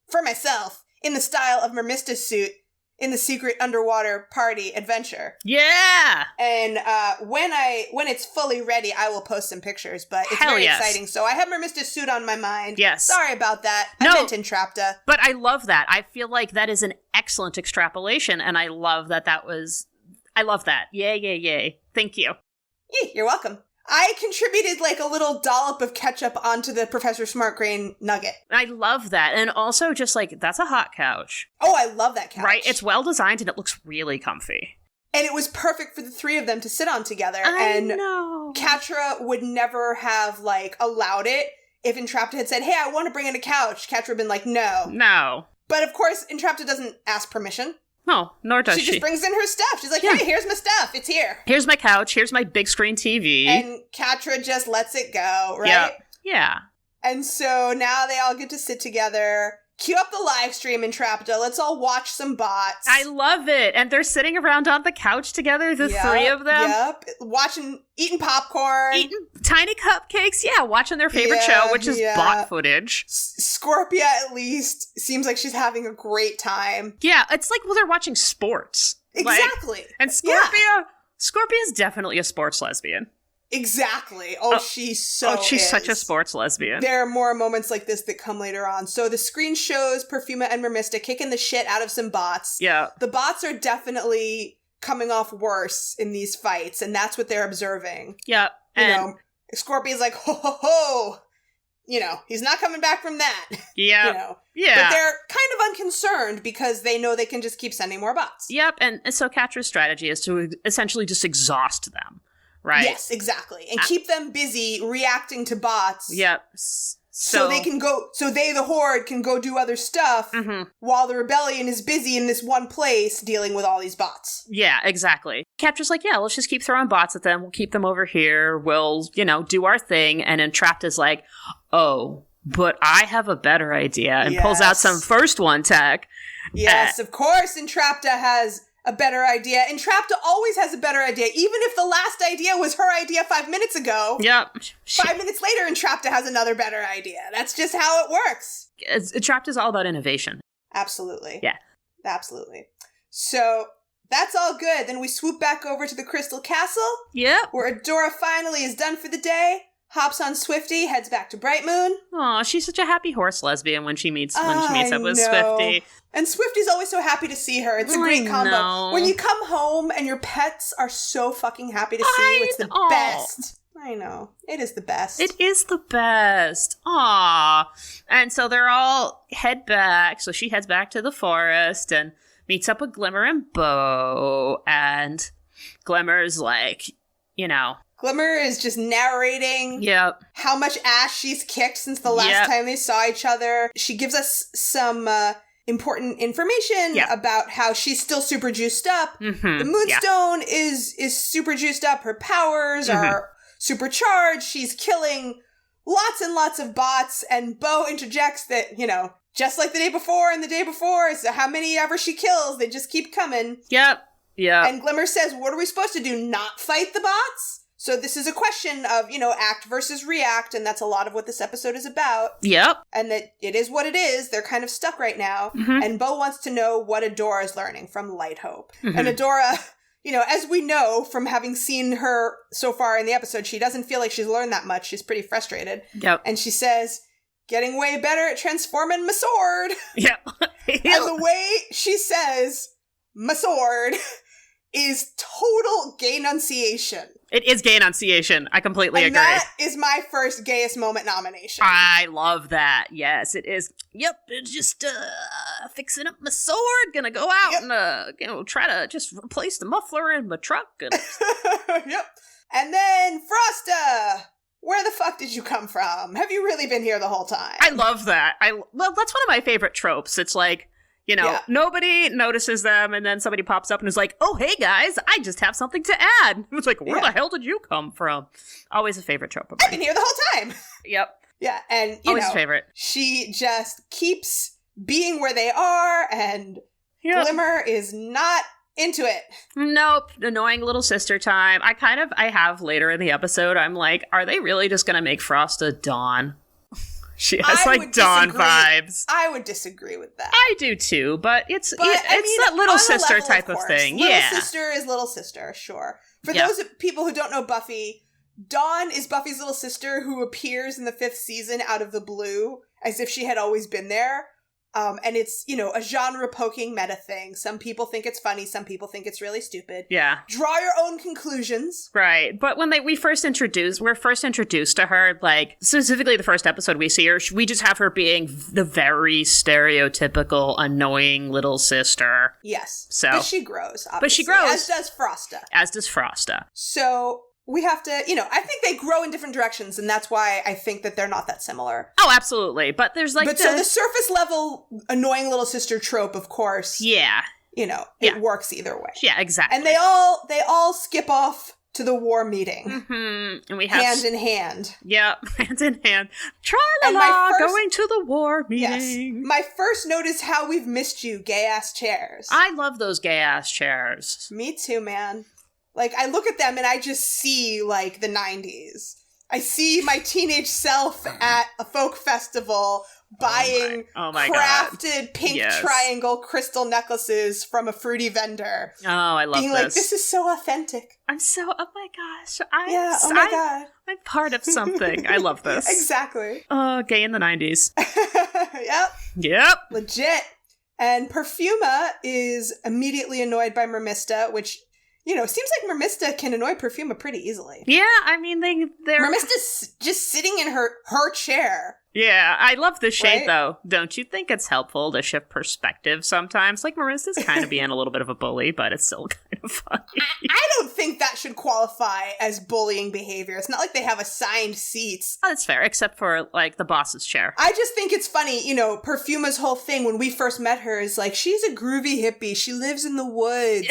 for myself in the style of Mermista's suit in the secret underwater party adventure. Yeah! And when it's fully ready, I will post some pictures, but it's Hell very yes. exciting. So I have Mermista's suit on my mind. Yes. Sorry about that. No. I meant Entrapta. But I love that. I feel like that is an excellent extrapolation, and I love that I love that. Yay. Thank you. You're welcome. I contributed like a little dollop of ketchup onto the Professor Smartgrain nugget. I love that. And also just like, that's a hot couch. Oh, I love that couch. Right? It's well designed and it looks really comfy. And it was perfect for the three of them to sit on together. I and know. Catra would never have like allowed it if Entrapta had said, hey, I want to bring in a couch. Catra would have been like, no. No. But of course, Entrapta doesn't ask permission. No, nor does she. She just brings in her stuff. She's like, hey, here's my stuff. It's here. Here's my couch. Here's my big screen TV. And Catra just lets it go, right? Yep. Yeah. And so now they all get to sit together. Cue up the live stream, Entrapta. Let's all watch some bots. I love it. And they're sitting around on the couch together, the three of them. Yep. Eating popcorn. Eating tiny cupcakes. Yeah, watching their favorite show, which is bot footage. Scorpia, at least, seems like she's having a great time. Yeah, it's like, well, they're watching sports. Exactly. And Scorpia's definitely a sports lesbian. Exactly. She's such a sports lesbian. There are more moments like this that come later on. So the screen shows Perfuma and Mermista kicking the shit out of some bots. Yeah. The bots are definitely coming off worse in these fights, and that's what they're observing. Yeah. You know, Scorpia's like, ho, ho, ho. You know, he's not coming back from that. Yeah. You know. Yeah. But they're kind of unconcerned because they know they can just keep sending more bots. Yep. And so Catra's strategy is to essentially just exhaust them. Right. Yes, exactly. And keep them busy reacting to bots. Yep. So they can go, the Horde can go do other stuff while the rebellion is busy in this one place dealing with all these bots. Yeah, exactly. Catra's like, yeah, let's just keep throwing bots at them. We'll keep them over here. We'll, do our thing. And Entrapta's like, oh, but I have a better idea. And pulls out some first one tech. Yes, of course Entrapta has a better idea. Entrapta always has a better idea, even if the last idea was her idea 5 minutes ago. Yep. 5 minutes later, Entrapta has another better idea. That's just how it works. Entrapta's all about innovation. Absolutely. Yeah. Absolutely. So that's all good. Then we swoop back over to the Crystal Castle. Yep. Where Adora finally is done for the day. Hops on Swifty, heads back to Bright Moon. Aw, she's such a happy horse lesbian when she meets up with Swifty. And Swifty's always so happy to see her. It's a great combo. When you come home and your pets are so fucking happy to see you, it's the best. I know. It is the best. It is the best. Aw. And so they're all head back. So she heads back to the forest and meets up with Glimmer and Bo. And Glimmer's like, Glimmer is just narrating how much ass she's kicked since the last time they saw each other. She gives us some important information about how she's still super juiced up. Mm-hmm. The Moonstone is super juiced up. Her powers are supercharged. She's killing lots and lots of bots. And Bo interjects that, just like the day before and the day before, so how many ever she kills, they just keep coming. Yep. Yeah. And Glimmer says, what are we supposed to do? Not fight the bots? So this is a question of, act versus react, and that's a lot of what this episode is about. Yep. And that it is what it is. They're kind of stuck right now. Mm-hmm. And Bo wants to know what Adora is learning from Light Hope. Mm-hmm. And Adora, as we know from having seen her so far in the episode, she doesn't feel like she's learned that much. She's pretty frustrated. Yep. And she says, getting way better at transforming my sword. Yep. And the way she says, my sword, is total gay enunciation. It is gay enunciation. I completely agree. And that is my first gayest moment nomination. I love that. Yes, it is. Yep, just fixing up my sword. Gonna go out and try to just replace the muffler in my truck. And... Yep. And then Frosta, where the fuck did you come from? Have you really been here the whole time? I love that. Well, that's one of my favorite tropes. It's like, nobody notices them, and then somebody pops up and is like, oh, hey, guys, I just have something to add. It's like, where the hell did you come from? Always a favorite trope of mine. I've been here the whole time. Yep. Yeah, and, always a favorite. She just keeps being where they are, and Glimmer is not into it. Nope. Annoying little sister time. I have later in the episode, I'm like, are they really just going to make Frosta Dawn? She has like Dawn vibes. I would disagree with that. I do too, but it's that little sister type of thing. Little sister is little sister, sure. For those people who don't know Buffy, Dawn is Buffy's little sister who appears in the 5th season out of the blue as if she had always been there. And it's, a genre-poking meta thing. Some people think it's funny. Some people think it's really stupid. Yeah. Draw your own conclusions. Right. But when we're first introduced to her, like, specifically the first episode we see her, we just have her being the very stereotypical, annoying little sister. Yes. But she grows, obviously. But she grows. As does Frosta. So we have to, I think they grow in different directions, and that's why I think that they're not that similar. Oh, absolutely. But there's like so the surface level annoying little sister trope, of course. Yeah. It works either way. Yeah, exactly. And they all skip off to the war meeting. Mm-hmm. And we have hand in hand. Yep, hand in hand. Tra-la-la, going to the war meeting. Yes. My first note is how we've missed you, gay-ass chairs. I love those gay-ass chairs. Me too, man. Like, I look at them and I just see, like, the 90s. I see my teenage self at a folk festival buying crafted pink triangle crystal necklaces from a fruity vendor. Oh, I love this. Being like, this is so authentic. Oh my gosh. God. I'm part of something. I love this. Exactly. Gay in the 90s. Yep. Legit. And Perfuma is immediately annoyed by Mermista, which... seems like Mermista can annoy Perfuma pretty easily. Yeah, I mean, they're... Mermista's just sitting in her chair. Yeah, I love the shade, though. Don't you think it's helpful to shift perspective sometimes? Like, Marista's kind of being a little bit of a bully, but it's still kind of funny. I don't think that should qualify as bullying behavior. It's not like they have assigned seats. Oh, that's fair, except for, like, the boss's chair. I just think it's funny, Perfuma's whole thing when we first met her is like, she's a groovy hippie. She lives in the woods.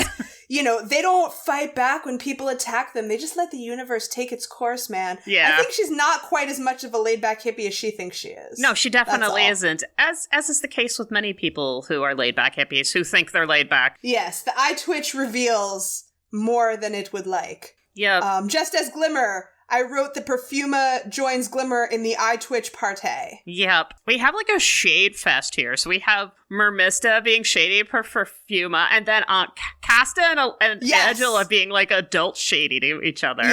They don't fight back when people attack them. They just let the universe take its course, man. Yeah. I think she's not quite as much of a laid-back hippie as she thinks she is. No, she definitely isn't. As is the case with many people who are laid-back hippies, who think they're laid-back. Yes, the eye twitch reveals more than it would like. Yeah. Just as Glimmer, I wrote the Perfuma joins Glimmer in the eye twitch partay. Yep. We have like a shade fest here. So we have Mermista being shady for Perfuma, and then Casta and Angela being like adult shady to each other.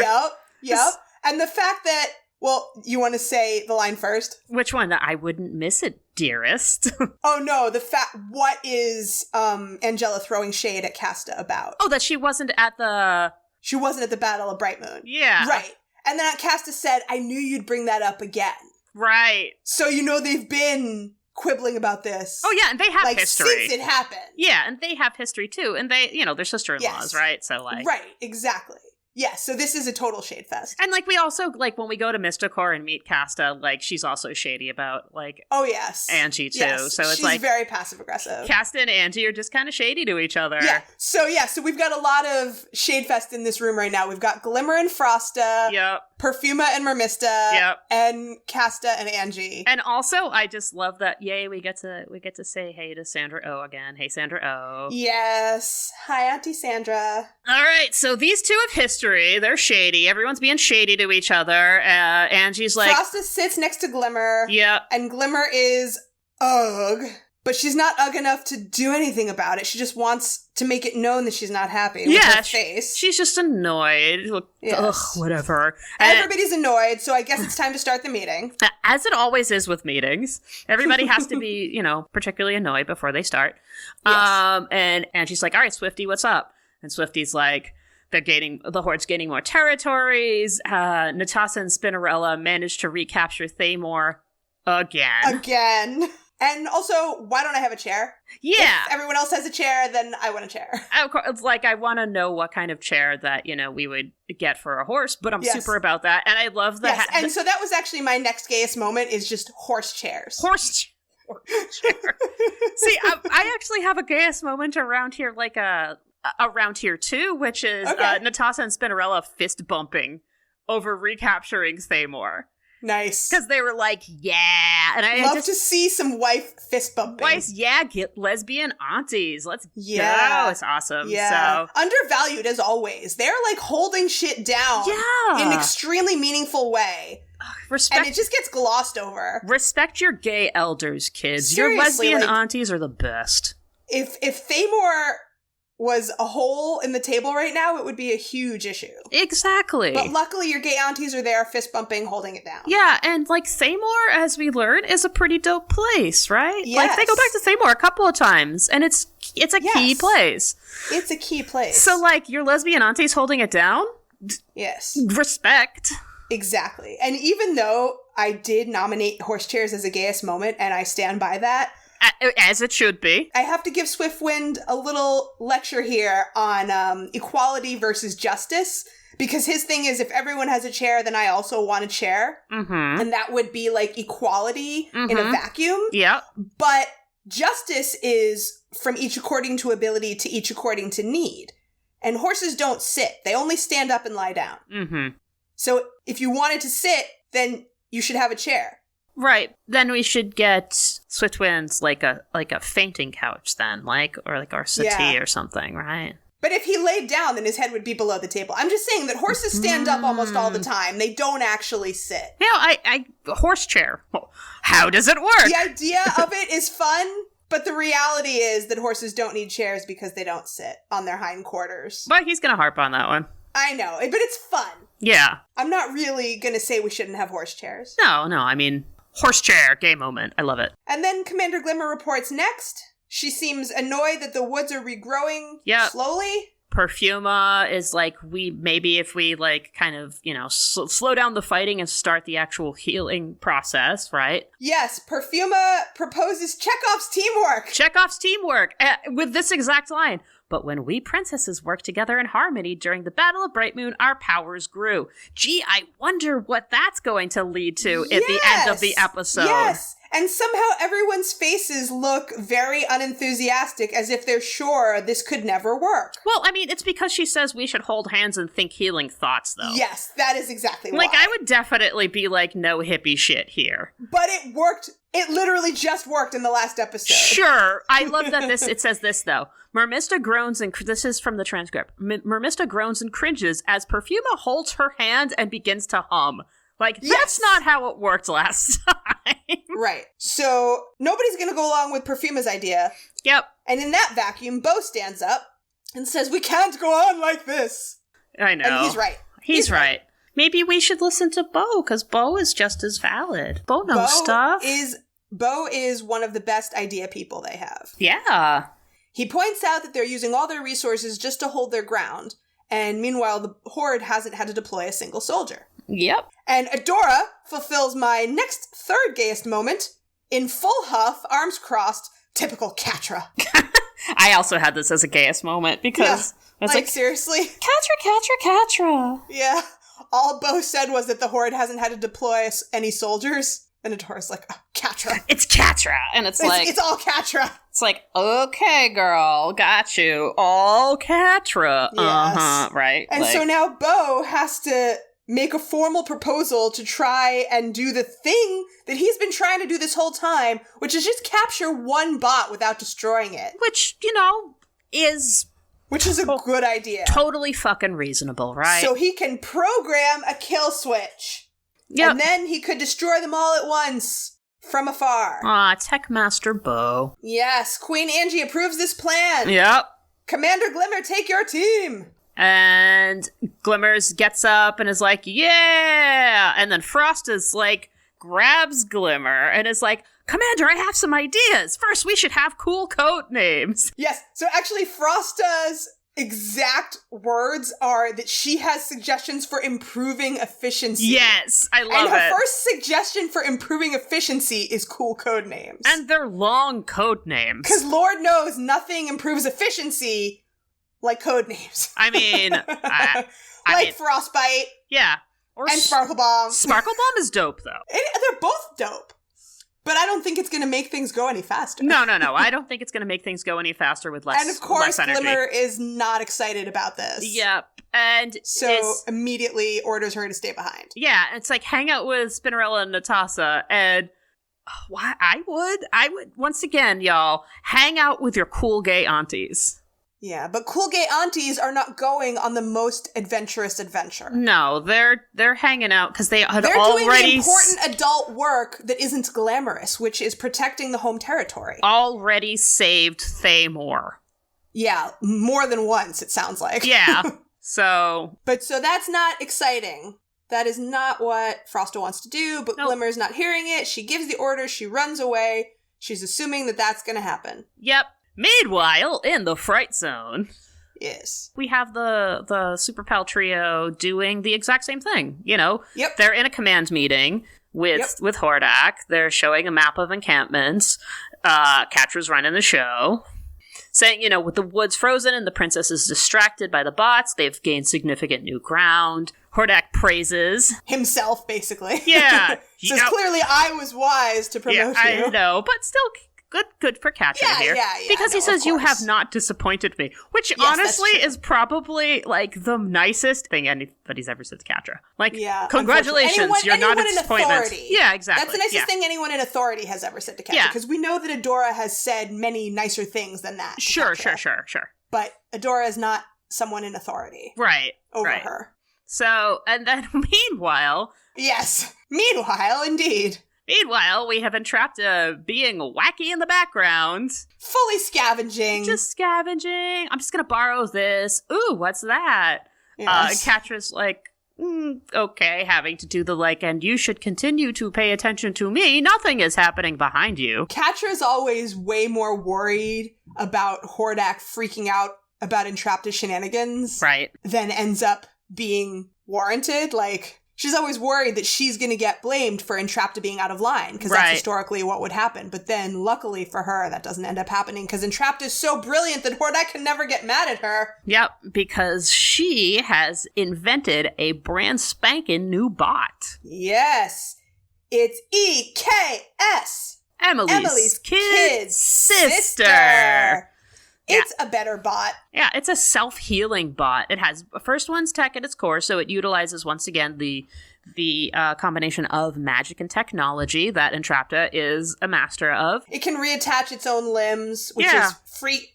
Yep. And the fact that, well, you want to say the line first? Which one? I wouldn't miss it, dearest. Oh no, what is Angela throwing shade at Casta about? Oh, that she wasn't at the Battle of Bright Moon. Yeah. Right. And then Casta said, I knew you'd bring that up again. Right. So they've been quibbling about this. Oh yeah, and they have history. Since it happened. Yeah, and they have history too. And they, they're sister-in-laws, right? So like... Right, exactly. Yes, so this is a total shade fest. And, like, we also, like, when we go to Mysticor and meet Casta, like, she's also shady about, like... Oh, yes. Angie, too. Yes. So it's she's very passive-aggressive. Casta and Angie are just kind of shady to each other. Yeah. So we've got a lot of shade fest in this room right now. We've got Glimmer and Frosta. Yep. Perfuma and Mermista. Yep. And Casta and Angie. And also, I just love that, we get to say hey to Sandra Oh again. Hey, Sandra Oh. Yes. Hi, Auntie Sandra. All right, so these two have history. They're shady. Everyone's being shady to each other. Angie's like... Frosta sits next to Glimmer. Yep. And Glimmer is ugh. But she's not ugh enough to do anything about it. She just wants to make it known that she's not happy with her face. She's just annoyed. Yes. Ugh, whatever. Everybody's annoyed, so I guess it's time to start the meeting. As it always is with meetings. Everybody has to be, particularly annoyed before they start. Yes. And she's like, all right, Swifty, what's up? And Swifty's like... The Horde's gaining more territories. Natasha and Spinnerella managed to recapture Thamor again. And also, why don't I have a chair? Yeah. If everyone else has a chair, then I want a chair. Of course, it's like, I want to know what kind of chair that, we would get for a horse, but I'm super about that. And I love the... Yes, and so that was actually my next gayest moment, is just horse chairs. Horse chair. See, I actually have a gayest moment around here, around here too, which is Natasha and Spinnerella fist bumping over recapturing Thamor. Nice. Because they were like, yeah. And I love to see some wife fist bumping. Wives, get lesbian aunties. Let's go. It's awesome. Yeah. So. Undervalued as always. They're like holding shit down in an extremely meaningful way. Respect, and it just gets glossed over. Respect your gay elders, kids. Seriously, your lesbian like, aunties are the best. If Thamor was a hole in the table right now, it would be a huge issue. Exactly. But luckily, your gay aunties are there, fist bumping, holding it down. Yeah, and like Thamor, as we learn, is a pretty dope place, right? Yes. Like they go back to Thamor a couple of times, and it's a key place. It's a key place. So like your lesbian auntie's holding it down? Yes. Respect. Exactly. And even though I did nominate horse chairs as a gayest moment, and I stand by that, as it should be, I have to give Swiftwind a little lecture here on equality versus justice, because his thing is, if everyone has a chair, then I also want a chair. Mm-hmm. And that would be like equality in a vacuum. Yeah. But justice is from each according to ability to each according to need. And horses don't sit. They only stand up and lie down. Mm-hmm. So if you wanted to sit, then you should have a chair. Right. Then we should get Swiftwind's like a fainting couch then, or like our settee or something, right? But if he laid down, then his head would be below the table. I'm just saying that horses stand up almost all the time. They don't actually sit. I horse chair. How does it work? The idea of it is fun, but the reality is that horses don't need chairs because they don't sit on their hindquarters. But he's gonna harp on that one. I know, but it's fun. Yeah. I'm not really gonna say we shouldn't have horse chairs. No, I mean, horse chair, gay moment. I love it. And then Commander Glimmer reports next. She seems annoyed that the woods are regrowing slowly. Perfuma is like, if we like kind of, slow down the fighting and start the actual healing process, right? Yes, Perfuma proposes Chekhov's teamwork. Chekhov's teamwork with this exact line. But when we princesses worked together in harmony during the Battle of Bright Moon, our powers grew. Gee, I wonder what that's going to lead to at the end of the episode. Yes, and somehow everyone's faces look very unenthusiastic, as if they're sure this could never work. Well, I mean, it's because she says we should hold hands and think healing thoughts, though. Yes, that is exactly why. Like, I would definitely be like, no hippie shit here. But it worked. It literally just worked in the last episode. Sure. I love that it says this, though. Mermista groans and... This is from the transcript. Mermista groans and cringes as Perfuma holds her hand and begins to hum. Like, that's not how it worked last time. Right. So, nobody's going to go along with Perfuma's idea. Yep. And in that vacuum, Bo stands up and says, we can't go on like this. I know. And he's right. He's right. Maybe we should listen to Bo, because Bo is just as valid. Bo knows stuff. Bo is one of the best idea people they have. Yeah. He points out that they're using all their resources just to hold their ground, and meanwhile, the Horde hasn't had to deploy a single soldier. Yep. And Adora fulfills my next third gayest moment in full huff, arms crossed, typical Catra. I also had this as a gayest moment because I was like, seriously? Catra. Yeah. All Bo said was that the Horde hasn't had to deploy any soldiers. And Adora's like, oh, Catra. It's Catra. And it's all Catra. It's like, okay, girl, got you. All Catra. Yes. Uh-huh, right. And so now Bo has to make a formal proposal to try and do the thing that he's been trying to do this whole time, which is just capture one bot without destroying it. Which, is... Which is a good idea. Totally fucking reasonable, right? So he can program a kill switch. Yep. And then he could destroy them all at once, from afar. Aw, Techmaster Bo. Yes, Queen Angie approves this plan. Yep. Commander Glimmer, take your team. And Glimmers gets up and is like, yeah! And then Frost is like, grabs Glimmer and is like, Commander, I have some ideas. First, we should have cool code names. Yes, so actually Frosta's exact words are that she has suggestions for improving efficiency. Yes, I love it. And her first suggestion for improving efficiency is cool code names. And they're long code names. Because Lord knows nothing improves efficiency like code names. I mean... Frostbite. Yeah. And Sparkle Bomb. Sparkle Bomb is dope, though. They're both dope. But I don't think it's going to make things go any faster. No. I don't think it's going to make things go any faster with less energy. And of course, Glimmer is not excited about this. Yep. And so immediately orders her to stay behind. Yeah, it's like hang out with Spinnerella and Natasa. And I would, once again, y'all, hang out with your cool gay aunties. Yeah, but cool gay aunties are not going on the most adventurous adventure. No, they're hanging out because they're doing already the important adult work that isn't glamorous, which is protecting the home territory. already saved Thamor. Yeah, more than once, it sounds like. Yeah. So that's not exciting. That is not what Frosta wants to do, but Nope. Glimmer's not hearing it. She gives the order, she runs away. She's assuming that that's going to happen. Yep. Meanwhile, in the Fright Zone, Yes. we have the Super Pal trio doing the exact same thing. You know, Yep. they're in a command meeting with Hordak. They're showing a map of encampments. Catra's running the show. Saying, you know, with the woods frozen and the princess is distracted by the bots, they've gained significant new ground. Hordak praises Himself, basically. Yeah. Says, clearly I was wise to promote you. I know, but still good for Catra here. Yeah, because he says, you have not disappointed me. Which, honestly, that's true. is probably, like, the nicest thing anybody's ever said to Catra. Like, Yeah, congratulations, you're not a in disappointment. authority. Yeah, exactly. That's the nicest thing anyone in authority has ever said to Catra. Yeah. Because we know that Adora has said many nicer things than that. to Sure. Catra. But Adora is not someone in authority Right. over right. her. So, and then meanwhile, Yes. Meanwhile, indeed. we have Entrapta being wacky in the background. Fully scavenging. Just scavenging. I'm just gonna borrow this. Ooh, what's that? Yes. Catra's like, okay, having to do the like, and you should continue to pay attention to me. Nothing is happening behind you. Catra's always way more worried about Hordak freaking out about Entrapta's shenanigans Right. than ends up being warranted. Like, she's always worried that she's going to get blamed for Entrapta being out of line, because that's historically what would happen. But then, luckily for her, that doesn't end up happening, because Entrapta is so brilliant that Hordak can never get mad at her. Yep, because she has invented a brand spanking new bot. Yes. It's EKS. Emily's kid sister. It's a better bot. Yeah, it's a self-healing bot. It has a first one's tech at its core, so it utilizes, once again, the combination of magic and technology that Entrapta is a master of. It can reattach its own limbs, which is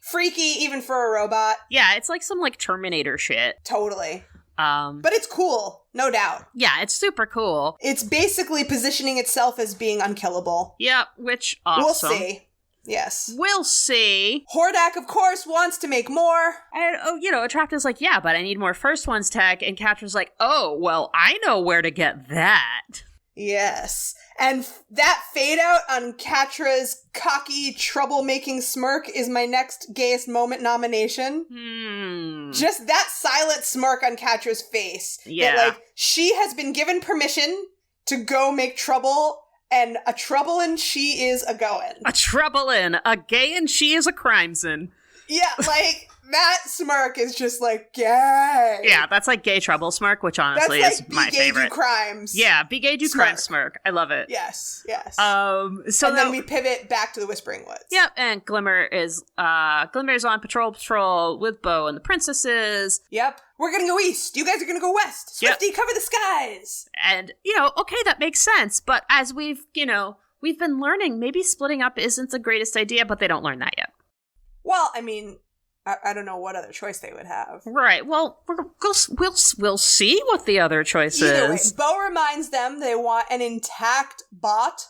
freaky even for a robot. Yeah, it's like some like Terminator shit. Totally. But it's cool, no doubt. Yeah, it's super cool. It's basically positioning itself as being unkillable. Yeah, which awesome. We'll see. Yes. We'll see. Hordak, of course, wants to make more. And, Entrapta's like, yeah, but I need more first one's tech. And Catra's like, oh, well, I know where to get that. Yes. And that fade out on Catra's cocky, troublemaking smirk is my next gayest moment nomination. Just that silent smirk on Catra's face. Yeah. That, she has been given permission to go make trouble, and a troublin' she is a-goin'. A troublin', a gay and she is a crimeson. Yeah, that smirk is just gay. Yeah, that's like gay trouble smirk, which honestly is my favorite. Do crimes. Yeah, be gay do crime smirk. I love it. Yes. So then we pivot back to the Whispering Woods. Yep, and Glimmer's on patrol with Bo and the princesses. Yep. We're gonna go east. You guys are gonna go west. Swifty, cover the skies. And, okay, that makes sense. But as we've been learning, maybe splitting up isn't the greatest idea, but they don't learn that yet. Well, I mean, I don't know what other choice they would have. Right. Well, we'll see what the other choice Either is. way, Bo reminds them they want an intact bot.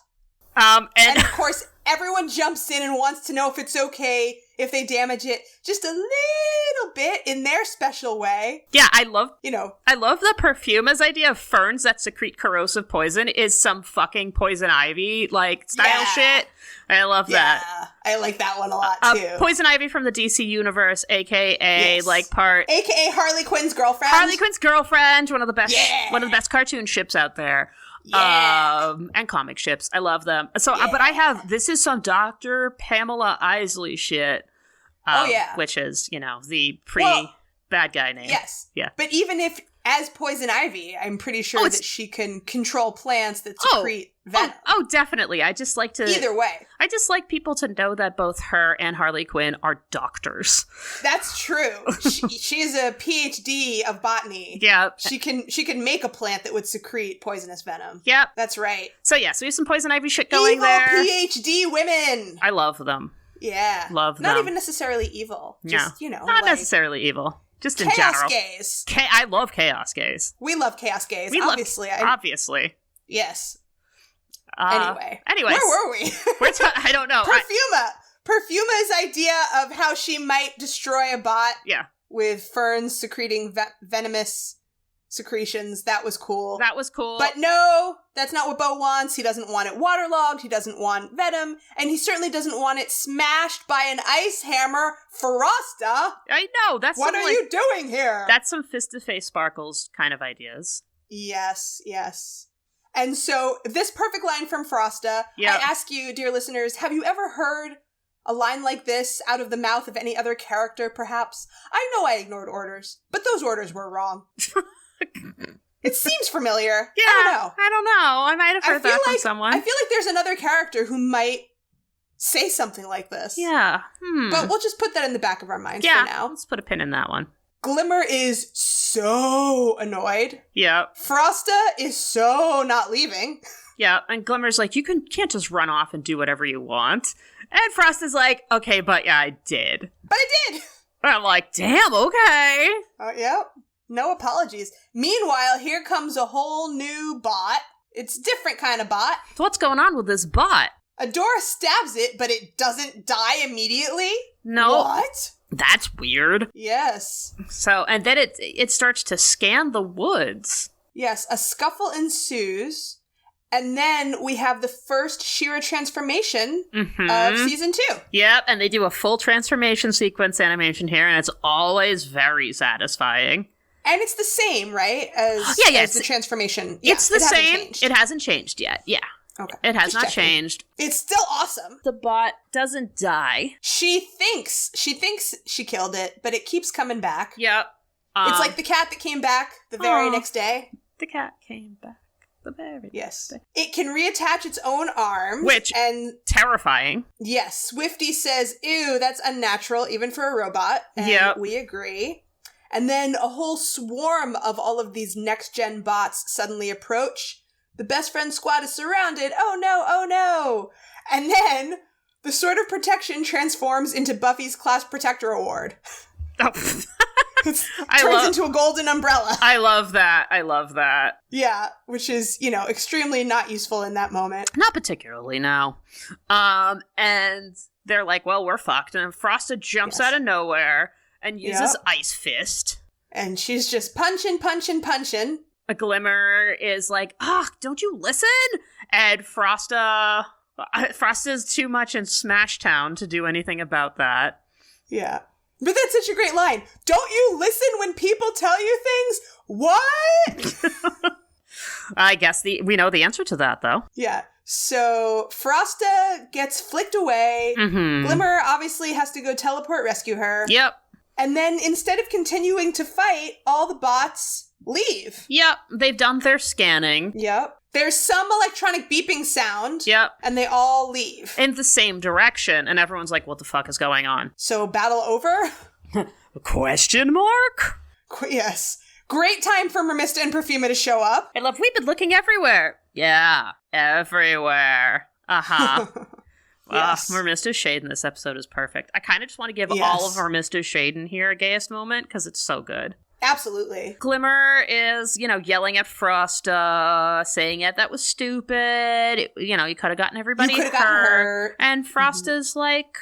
And of course, everyone jumps in and wants to know if it's okay if they damage it just a little bit in their special way. Yeah, I love the perfumer's idea of ferns that secrete corrosive poison is some fucking poison ivy style shit. I love that. I like that one a lot too. Poison ivy from the DC universe, aka aka Harley Quinn's girlfriend. Harley Quinn's girlfriend, one of the best cartoon ships out there. Yeah. And comic ships. I love them. So, but this is some Dr. Pamela Isley shit. Which is, the pre-bad guy name. Yes. Yeah. But even if, as Poison Ivy, I'm pretty sure that she can control plants that secrete venom. Oh, definitely. I just like to... Either way. I just like people to know that both her and Harley Quinn are doctors. That's true. She's a PhD of botany. Yeah. She can make a plant that would secrete poisonous venom. Yep. That's right. So we have some Poison Ivy shit going there. PhD women! I love them. Yeah. Love them. Not even necessarily evil. Just, not like, necessarily evil. Just in chaos general. gays. I love chaos gays. We love chaos gays, obviously. Obviously. Yes. Anyways. Where were we? I don't know. Perfuma's idea of how she might destroy a bot with ferns secreting venomous secretions. That was cool. But no, that's not what Bo wants. He doesn't want it waterlogged. He doesn't want venom. And he certainly doesn't want it smashed by an ice hammer. Frosta! I know. What are you doing here? That's some fist-to-face sparkles kind of ideas. Yes. And so, this perfect line from Frosta, I ask you, dear listeners, have you ever heard a line like this out of the mouth of any other character, perhaps? I know I ignored orders, but those orders were wrong. It seems familiar. Yeah, I don't know. I might have heard that from someone. I feel like there's another character who might say something like this. Yeah. But we'll just put that in the back of our minds for now. Let's put a pin in that one. Glimmer is so annoyed. Yeah. Frosta is so not leaving. Yeah, and Glimmer's like, you can't just run off and do whatever you want. And Frosta's like, okay, but yeah, I did. But I did! And I'm like, damn, okay. Yep. No apologies. Meanwhile, here comes a whole new bot. It's a different kind of bot. So what's going on with this bot? Adora stabs it, but it doesn't die immediately? No. What? That's weird. Yes. So, and then it starts to scan the woods. Yes, a scuffle ensues, and then we have the first She-Ra transformation of season 2. Yep, and they do a full transformation sequence animation here, and it's always very satisfying. And it's the same, right? As the transformation. Yeah, it's the same. It hasn't changed yet. Yeah. Okay. It has not changed. It's still awesome. The bot doesn't die. She thinks she killed it, but it keeps coming back. Yep. It's like the cat that came back the very next day. The cat came back the very next day. It can reattach its own arms. And terrifying. Yes. Swifty says, ew, that's unnatural, even for a robot. And we agree. And then a whole swarm of all of these next-gen bots suddenly approach. The best friend squad is surrounded. Oh no, oh no. And then the Sword of Protection transforms into Buffy's Class Protector Award. Oh. Turns into a golden umbrella. I love that. Yeah, which is, extremely not useful in that moment. Not particularly, no. And they're like, well, we're fucked. And Frosta jumps out of nowhere and uses Ice Fist. And she's just punching. A Glimmer is like, don't you listen? And Frosta's too much in Smash Town to do anything about that. Yeah. But that's such a great line. Don't you listen when people tell you things? What? I guess we know the answer to that, though. Yeah. So Frosta gets flicked away. Glimmer obviously has to go teleport rescue her. Yep. And then instead of continuing to fight, all the bots leave. Yep. They've done their scanning. Yep. There's some electronic beeping sound. Yep. And they all leave. In the same direction. And everyone's like, what the fuck is going on? So battle over? Question mark? Yes. Great time for Mermista and Perfuma to show up. I love, we've been looking everywhere. Yeah. Everywhere. Uh-huh. Yes. Mermista's shade in this episode is perfect. I kind of just want to give all of Mermista's shade in here a gayest moment because it's so good. Absolutely. Glimmer is, yelling at Frosta, saying that was stupid. You could have gotten everybody hurt. And Frosta's like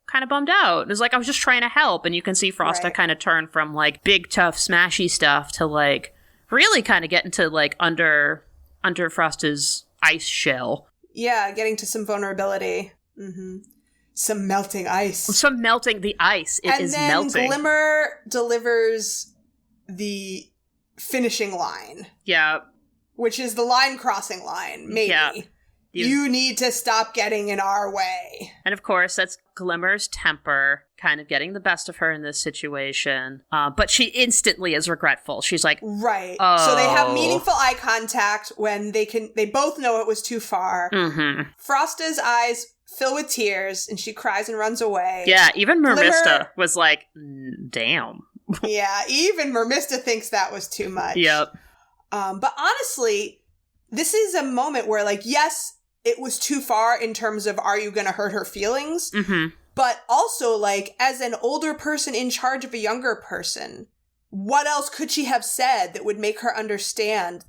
kind of bummed out. It's like, I was just trying to help. And you can see Frosta kind of turn from like big, tough, smashy stuff to like really kind of get into like under Frosta's ice shell. Yeah, getting to some vulnerability. Some melting ice. Some melting the ice. It is melting. And then Glimmer delivers the finishing line. Yeah. Which is the line crossing line, maybe. Yeah. You need to stop getting in our way. And of course, that's Glimmer's temper kind of getting the best of her in this situation. But she instantly is regretful. She's like, right. Oh. So they have meaningful eye contact when they both know it was too far. Frosta's eyes fill with tears and she cries and runs away. Yeah, even Mermista was like, damn. Yeah, even Mermista thinks that was too much. Yep. But honestly, this is a moment where, like, yes, it was too far in terms of are you going to hurt her feelings? But also, like, as an older person in charge of a younger person, what else could she have said that would make her understand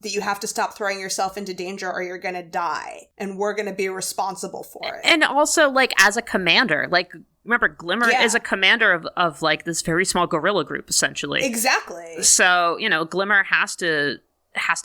that you have to stop throwing yourself into danger or you're going to die, and we're going to be responsible for it? And also, like, as a commander, like, remember, Glimmer is a commander of, like, this very small guerrilla group, essentially. Exactly. So, you know, Glimmer has to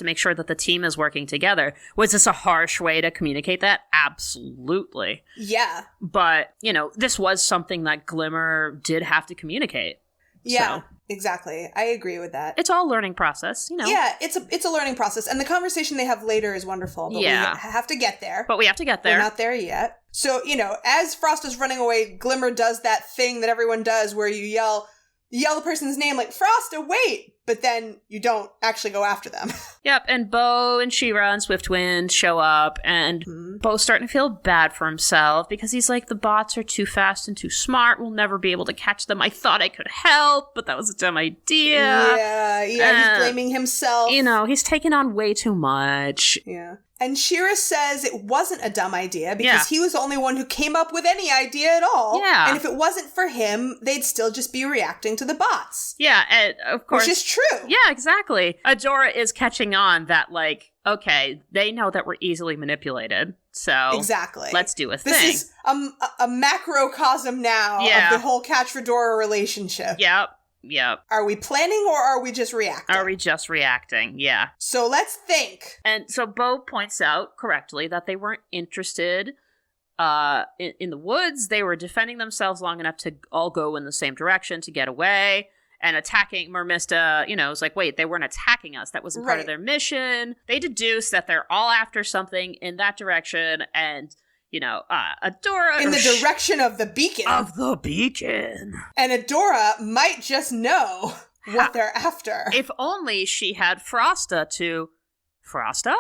make sure that the team is working together. Was this a harsh way to communicate that? Absolutely. Yeah. But, you know, this was something that Glimmer did have to communicate. Yeah. So. Exactly. I agree with that. It's all a learning process, you know. Yeah, it's a learning process. And the conversation they have later is wonderful. But we have to get there. But we have to get there. We're not there yet. So, you know, as Frost is running away, Glimmer does that thing that everyone does where you yell the person's name like, Frosta, wait! But then you don't actually go after them. Yep, and Bo and She-Ra and Swiftwind show up, and Bo's starting to feel bad for himself because he's like, the bots are too fast and too smart. We'll never be able to catch them. I thought I could help, but that was a dumb idea. Yeah, he's blaming himself. You know, he's taking on way too much. Yeah. And She-Ra says it wasn't a dumb idea because he was the only one who came up with any idea at all. Yeah. And if it wasn't for him, they'd still just be reacting to the bots. Yeah, and of course. Which is true. Yeah, exactly. Adora is catching on that, like, okay, they know that we're easily manipulated. So exactly. Let's do a thing. This is a macrocosm now of the whole Catch Fedora relationship. Yep. Are we planning or are we just reacting? Yeah. So let's think. And so Bo points out correctly that they weren't interested in the woods. They were defending themselves long enough to all go in the same direction to get away. And attacking Mermista, you know, is like, wait, they weren't attacking us. That wasn't part of their mission. They deduce that they're all after something in that direction. And, you know, Adora... in the direction of the beacon. Of the beacon. And Adora might just know what they're after. If only she had Frosta to... Frosta?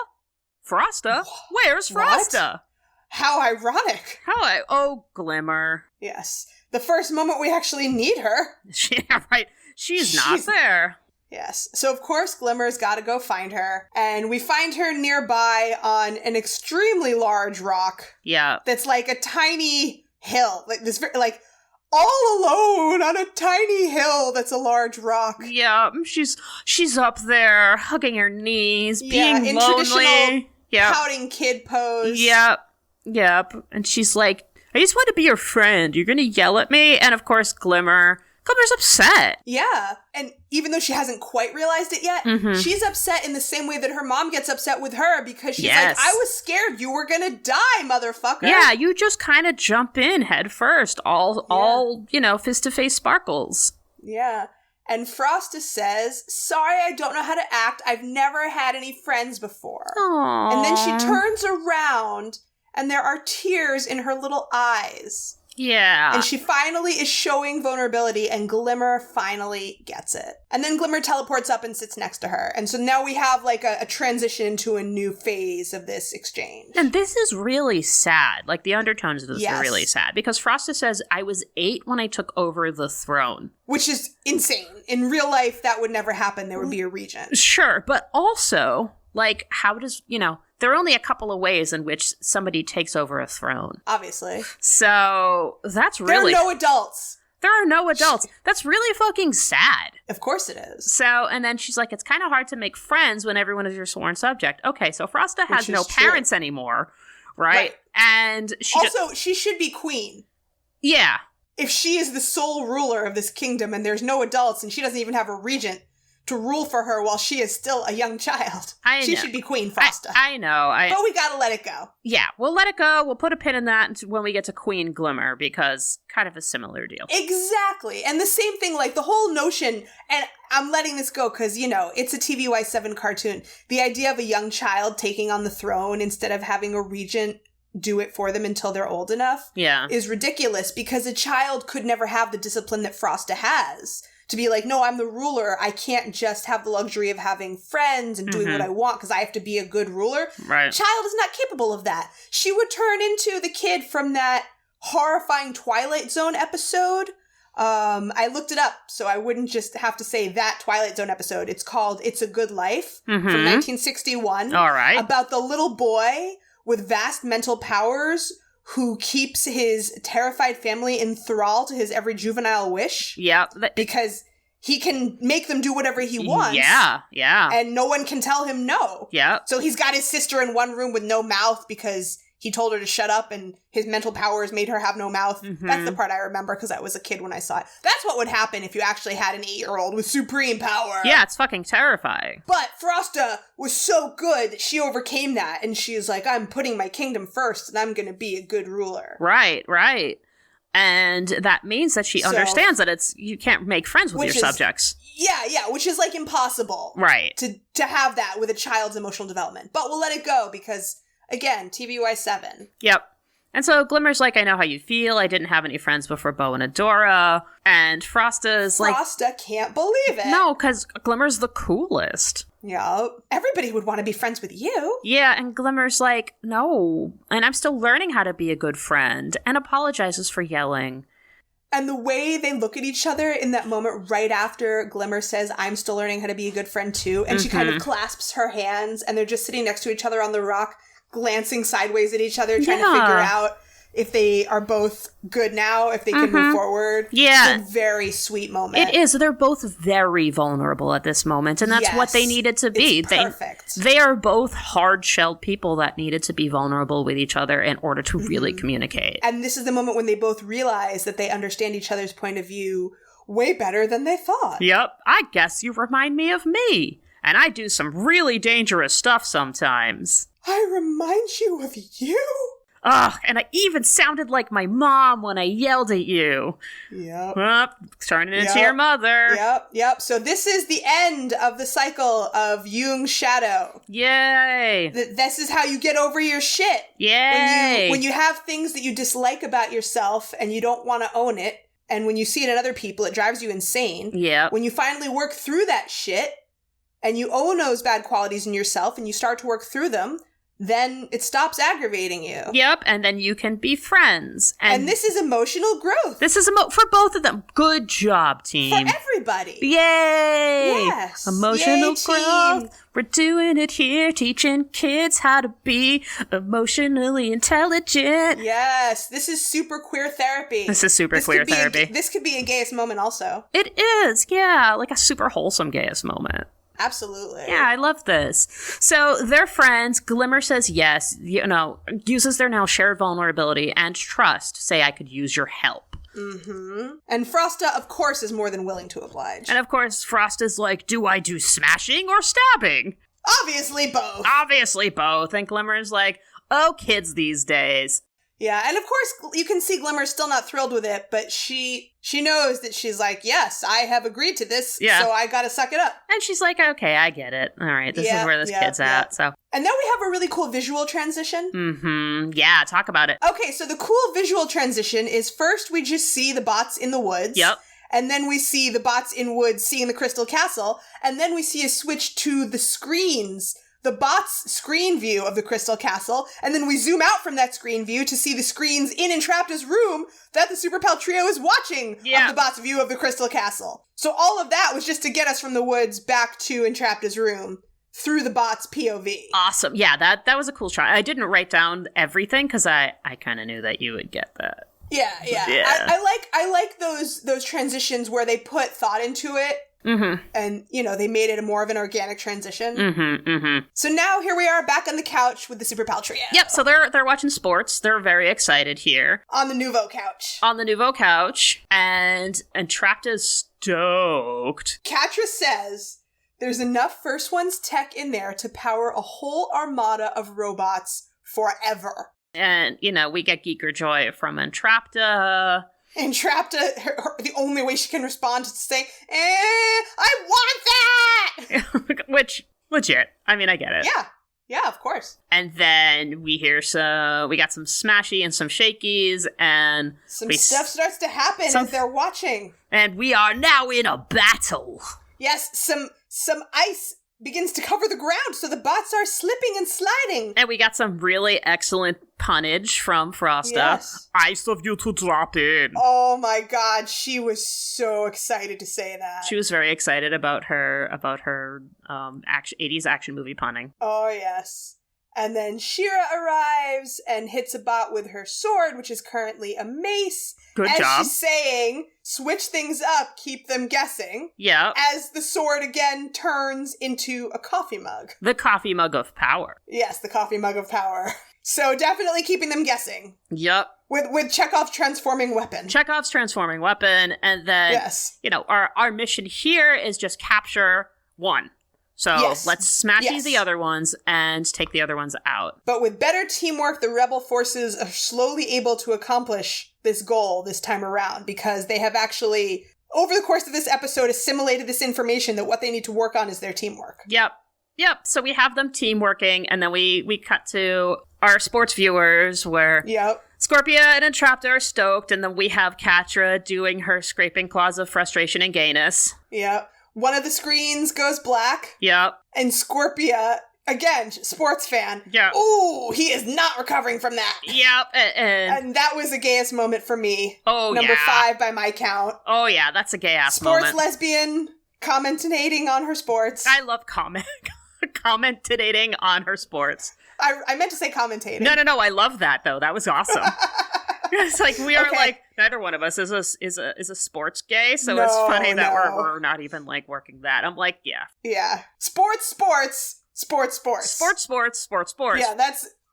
Where's Frosta? What? How ironic. Oh, Glimmer. Yes. The first moment we actually need her. Yeah, right. She's not there. Yes. So, of course, Glimmer's got to go find her. And we find her nearby on an extremely large rock. Yeah. That's like a tiny hill. Like this, like all alone on a tiny hill that's a large rock. Yeah. She's up there, hugging her knees, being in lonely. Traditional pouting kid pose. Yep. And she's like, I just want to be your friend. You're going to yell at me? And, of course, Glimmer's upset. Yeah. And even though she hasn't quite realized it yet, she's upset in the same way that her mom gets upset with her because she's like, I was scared you were going to die, motherfucker. Yeah, you just kind of jump in head first. All, you know, fist-to-face sparkles. Yeah. And Frosta says, sorry, I don't know how to act. I've never had any friends before. Aww. And then she turns around and there are tears in her little eyes. Yeah. And she finally is showing vulnerability, and Glimmer finally gets it. And then Glimmer teleports up and sits next to her. And so now we have like a transition to a new phase of this exchange. And this is really sad. Like, the undertones of this are really sad. Because Frosta says, I was 8 when I took over the throne. Which is insane. In real life, that would never happen. There would be a regent. Sure. But also, like, how does, you know... There are only a couple of ways in which somebody takes over a throne. Obviously. So, that's really... There are no adults. That's really fucking sad. Of course it is. So, and then she's like, it's kind of hard to make friends when everyone is your sworn subject. Okay, so Frosta has no parents anymore, right? And she should be queen. Yeah. If she is the sole ruler of this kingdom and there's no adults and she doesn't even have a regent to rule for her while she is still a young child. She should be Queen Frosta. I know. But we gotta let it go. Yeah, we'll let it go. We'll put a pin in that when we get to Queen Glimmer, because kind of a similar deal. Exactly. And the same thing, like the whole notion, and I'm letting this go because, you know, it's a TVY7 cartoon. The idea of a young child taking on the throne instead of having a regent do it for them until they're old enough is ridiculous, because a child could never have the discipline that Frosta has. To be like, no, I'm the ruler. I can't just have the luxury of having friends and doing what I want because I have to be a good ruler. Right. Child is not capable of that. She would turn into the kid from that horrifying Twilight Zone episode. I looked it up, so I wouldn't just have to say that Twilight Zone episode. It's called It's a Good Life from 1961. All right. About the little boy with vast mental powers who keeps his terrified family in thrall to his every juvenile wish. Yep. Because he can make them do whatever he wants. Yeah, yeah. And no one can tell him no. Yeah. So he's got his sister in one room with no mouth because he told her to shut up and his mental powers made her have no mouth. Mm-hmm. That's the part I remember because I was a kid when I saw it. That's what would happen if you actually had an 8-year-old with supreme power. Yeah, it's fucking terrifying. But Frosta was so good that she overcame that and she was like, I'm putting my kingdom first and I'm going to be a good ruler. Right, right. And that means that she understands that you can't make friends with your subjects. Yeah, which is like impossible. Right. To have that with a child's emotional development. But we'll let it go because, again, TVY 7. Yep. And so Glimmer's like, I know how you feel. I didn't have any friends before Bo and Adora. And Frosta's like... Frosta can't believe it. No, because Glimmer's the coolest. Yeah, everybody would want to be friends with you. Yeah, and Glimmer's like, no. And I'm still learning how to be a good friend. And apologizes for yelling. And the way they look at each other in that moment right after Glimmer says, I'm still learning how to be a good friend too. And she kind of clasps her hands and they're just sitting next to each other on the rock, glancing sideways at each other, trying to figure out if they are both good now, if they can move forward. Yeah. It's a very sweet moment. It is. They're both very vulnerable at this moment, and that's what they needed to be. It's perfect. They are both hard-shelled people that needed to be vulnerable with each other in order to really communicate. And this is the moment when they both realize that they understand each other's point of view way better than they thought. Yep. I guess you remind me of me. And I do some really dangerous stuff sometimes. I remind you of you? Ugh, and I even sounded like my mom when I yelled at you. Yep. Turning into your mother. Yep. So this is the end of the cycle of Jung's shadow. Yay. This is how you get over your shit. Yay. When you have things that you dislike about yourself and you don't want to own it, and when you see it in other people, it drives you insane. Yeah. When you finally work through that shit, and you own those bad qualities in yourself, and you start to work through them, then it stops aggravating you. Yep, and then you can be friends. And this is emotional growth. This is for both of them. Good job, team. For everybody. Yay! Yes. Emotional Yay, growth. team. We're doing it here, teaching kids how to be emotionally intelligent. Yes, this is super queer therapy. This is super queer therapy. This could be a gayest moment also. It is, yeah. Like a super wholesome gayest moment. Absolutely. Yeah, I love this. So they're friends. Glimmer says yes, uses their now shared vulnerability and trust. Say, I could use your help. Mm-hmm. And Frosta, of course, is more than willing to oblige. And of course, Frosta's like, do I do smashing or stabbing? Obviously both. Obviously both. And Glimmer's like, oh, kids these days. Yeah, and of course, you can see Glimmer's still not thrilled with it, but she knows that she's like, yes, I have agreed to this, so I gotta suck it up. And she's like, okay, I get it. All right, this is where this kid's at, so. And then we have a really cool visual transition. Mm-hmm. Yeah, talk about it. Okay, so the cool visual transition is first we just see the bots in the woods. Yep. And then we see the bots in woods seeing the Crystal Castle, and then we see a switch to the screens, the bot's screen view of the Crystal Castle, and then we zoom out from that screen view to see the screens in Entrapta's room that the Super Pal Trio is watching of the bot's view of the Crystal Castle. So all of that was just to get us from the woods back to Entrapta's room through the bot's POV. Awesome. Yeah, that was a cool try. I didn't write down everything because I kind of knew that you would get that. Yeah. I like those transitions where they put thought into it. Mm-hmm. And, they made it more of an organic transition. Mm-hmm, mm-hmm. So now here we are back on the couch with the Super Pal Trio. Yep, so they're watching sports. They're very excited here. On the Nouveau couch. And Entrapta's stoked. Catra says there's enough First One's tech in there to power a whole armada of robots forever. And, we get Geeker Joy from Entrapta. Entrapta, the only way she can respond is to say, I want that! Which, legit. I mean, I get it. Yeah, of course. And then we hear we got some smashy and some shakies, and some stuff starts to happen as they're watching. And we are now in a battle. Yes, some ice begins to cover the ground, so the bots are slipping and sliding. And we got some really excellent punnage from Frosta. Yes. Ice of you to drop in. Oh my god, she was so excited to say that. She was very excited about her 80s action movie punning. Oh yes. And then She-Ra arrives and hits a bot with her sword, which is currently a mace. Good as job. She's saying, switch things up, keep them guessing. Yeah. As the sword again turns into a coffee mug. The coffee mug of power. Yes, the coffee mug of power. So definitely keeping them guessing. Yep. With Chekhov's transforming weapon. Chekhov's transforming weapon, and then, yes. Our mission here is just capture one. So let's smash the other ones and take the other ones out. But with better teamwork, the rebel forces are slowly able to accomplish this goal this time around, because they have actually, over the course of this episode, assimilated this information that what they need to work on is their teamwork. Yep. So we have them teamworking, and then we cut to our sports viewers where Scorpia and Entrapta are stoked, and then we have Catra doing her scraping claws of frustration and gayness. Yep. One of the screens goes black. Yep. And Scorpia, again, sports fan. Yeah. Ooh, he is not recovering from that. Yep. And that was the gayest moment for me. Oh, Number 5 by my count. Oh, yeah, that's a gay-ass moment. Sports lesbian, commentating on her sports. I love commentating on her sports. I meant to say commentating. No, I love that, though. That was awesome. It's like we are neither one of us is a sports gay, so it's funny that we're not even like working that. I'm like, yeah, sports. Yeah,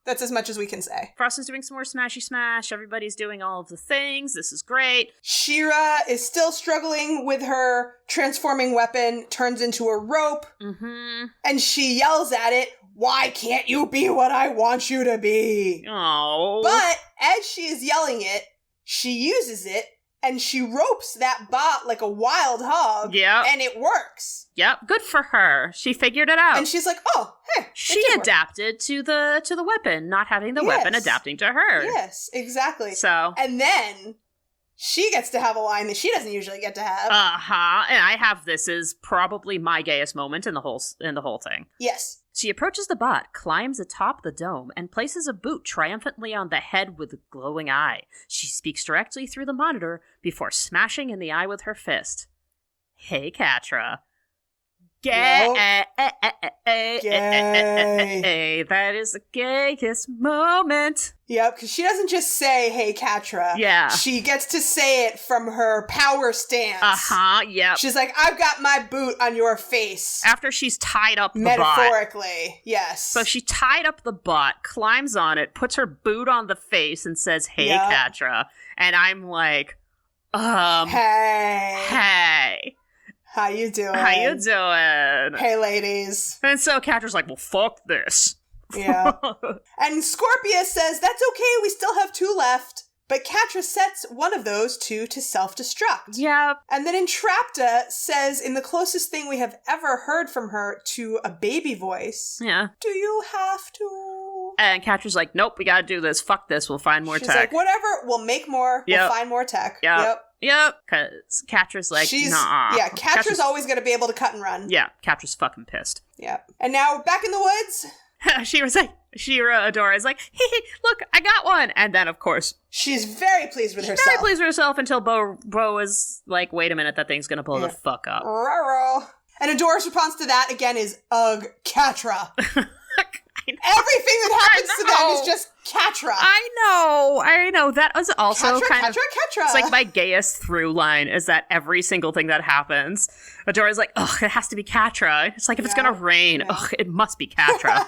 that's as much as we can say. Frost is doing some more smashy smash. Everybody's doing all of the things. This is great. She-Ra is still struggling with her transforming weapon. Turns into a rope, and she yells at it. Why can't you be what I want you to be? Oh. But as she is yelling it, she uses it, and she ropes that bot like a wild hog. Yeah. And it works. Yep, good for her. She figured it out. And she's like, oh, hey. She adapted to the weapon, not having the weapon adapting to her. Yes, exactly. So. And then she gets to have a line that she doesn't usually get to have. And I have this is probably my gayest moment in the whole thing. Yes. She approaches the bot, climbs atop the dome, and places a boot triumphantly on the head with a glowing eye. She speaks directly through the monitor before smashing in the eye with her fist. Hey, Catra. Gay. That is the gayest moment. Yep, because she doesn't just say, hey, Catra. Yeah. She gets to say it from her power stance. Yep. She's like, I've got my boot on your face. After she's tied up the Metaphorically, bot. yes. So she tied up the bot, climbs on it, puts her boot on the face, and says, hey, Catra. And I'm like, Hey. How you doing? Hey, ladies. And so Catra's like, well, fuck this. Yeah. And Scorpia says, that's okay, we still have 2 left. But Catra sets one of those 2 to self-destruct. Yep. And then Entrapta says, in the closest thing we have ever heard from her to a baby voice, do you have to? And Catra's like, nope, we gotta do this. Fuck this, we'll find more She's tech. Like, whatever, we'll make more, we'll find more tech. Yep. Because Catra's like, nah. Yeah, Catra's always going to be able to cut and run. Yeah, Catra's fucking pissed. Yeah. And now, back in the woods. She-Ra Adora is like, hey, look, I got one. And then, of course, she's very pleased with herself. Very pleased with herself until Bo is like, wait a minute, that thing's going to blow the fuck up. And Adora's response to that, again, is, ugh, Catra. Everything that happens to them is just Catra. I know. That was also Catra. It's like my gayest through line is that every single thing that happens, Adora's like, ugh, it has to be Catra. It's like, if it's gonna rain, ugh, it must be Catra.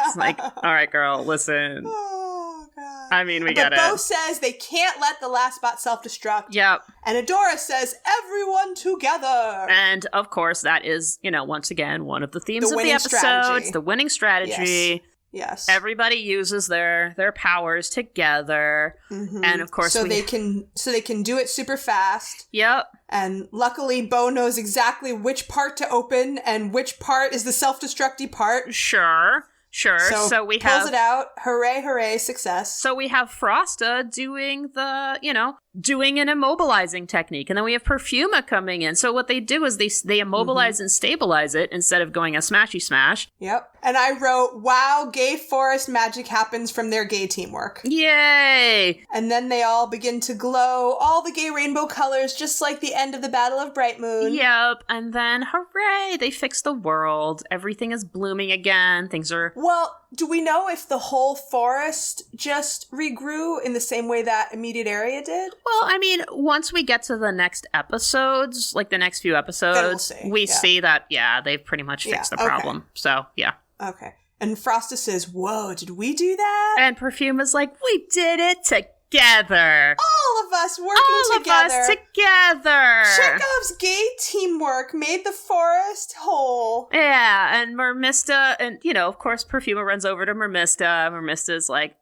It's like, all right, girl, listen. Oh, God. I mean, we get it. But Bo says they can't let the last bot self-destruct. Yep. And Adora says, everyone together. And, of course, that is, once again, one of the themes of the episode. It's the winning strategy. Yes. Everybody uses their powers together. And, of course, they can do it super fast. Yep. And luckily, Bo knows exactly which part to open and which part is the self-destructy part. Sure. So we pulls it out. Hooray, success. So we have Frosta doing doing an immobilizing technique. And then we have Perfuma coming in. So what they do is they immobilize and stabilize it instead of going a smashy smash. Yep. And I wrote, wow, gay forest magic happens from their gay teamwork. Yay! And then they all begin to glow, all the gay rainbow colors, just like the end of the Battle of Bright Moon. Yep. And then, hooray, they fix the world. Everything is blooming again. Things are... Well, do we know if the whole forest just regrew in the same way that immediate area did? Well, I mean, once we get to the next episodes, like the next few episodes, we see that, they've pretty much fixed the problem. Okay. So, yeah. Okay. And Frosta says, whoa, did we do that? And Perfume is like, we did it together. All of us working together. All of us together. Chekhov's gay teamwork made the forest whole. Yeah, and Mermista, and, of course, Perfume runs over to Mermista. Mermista's like,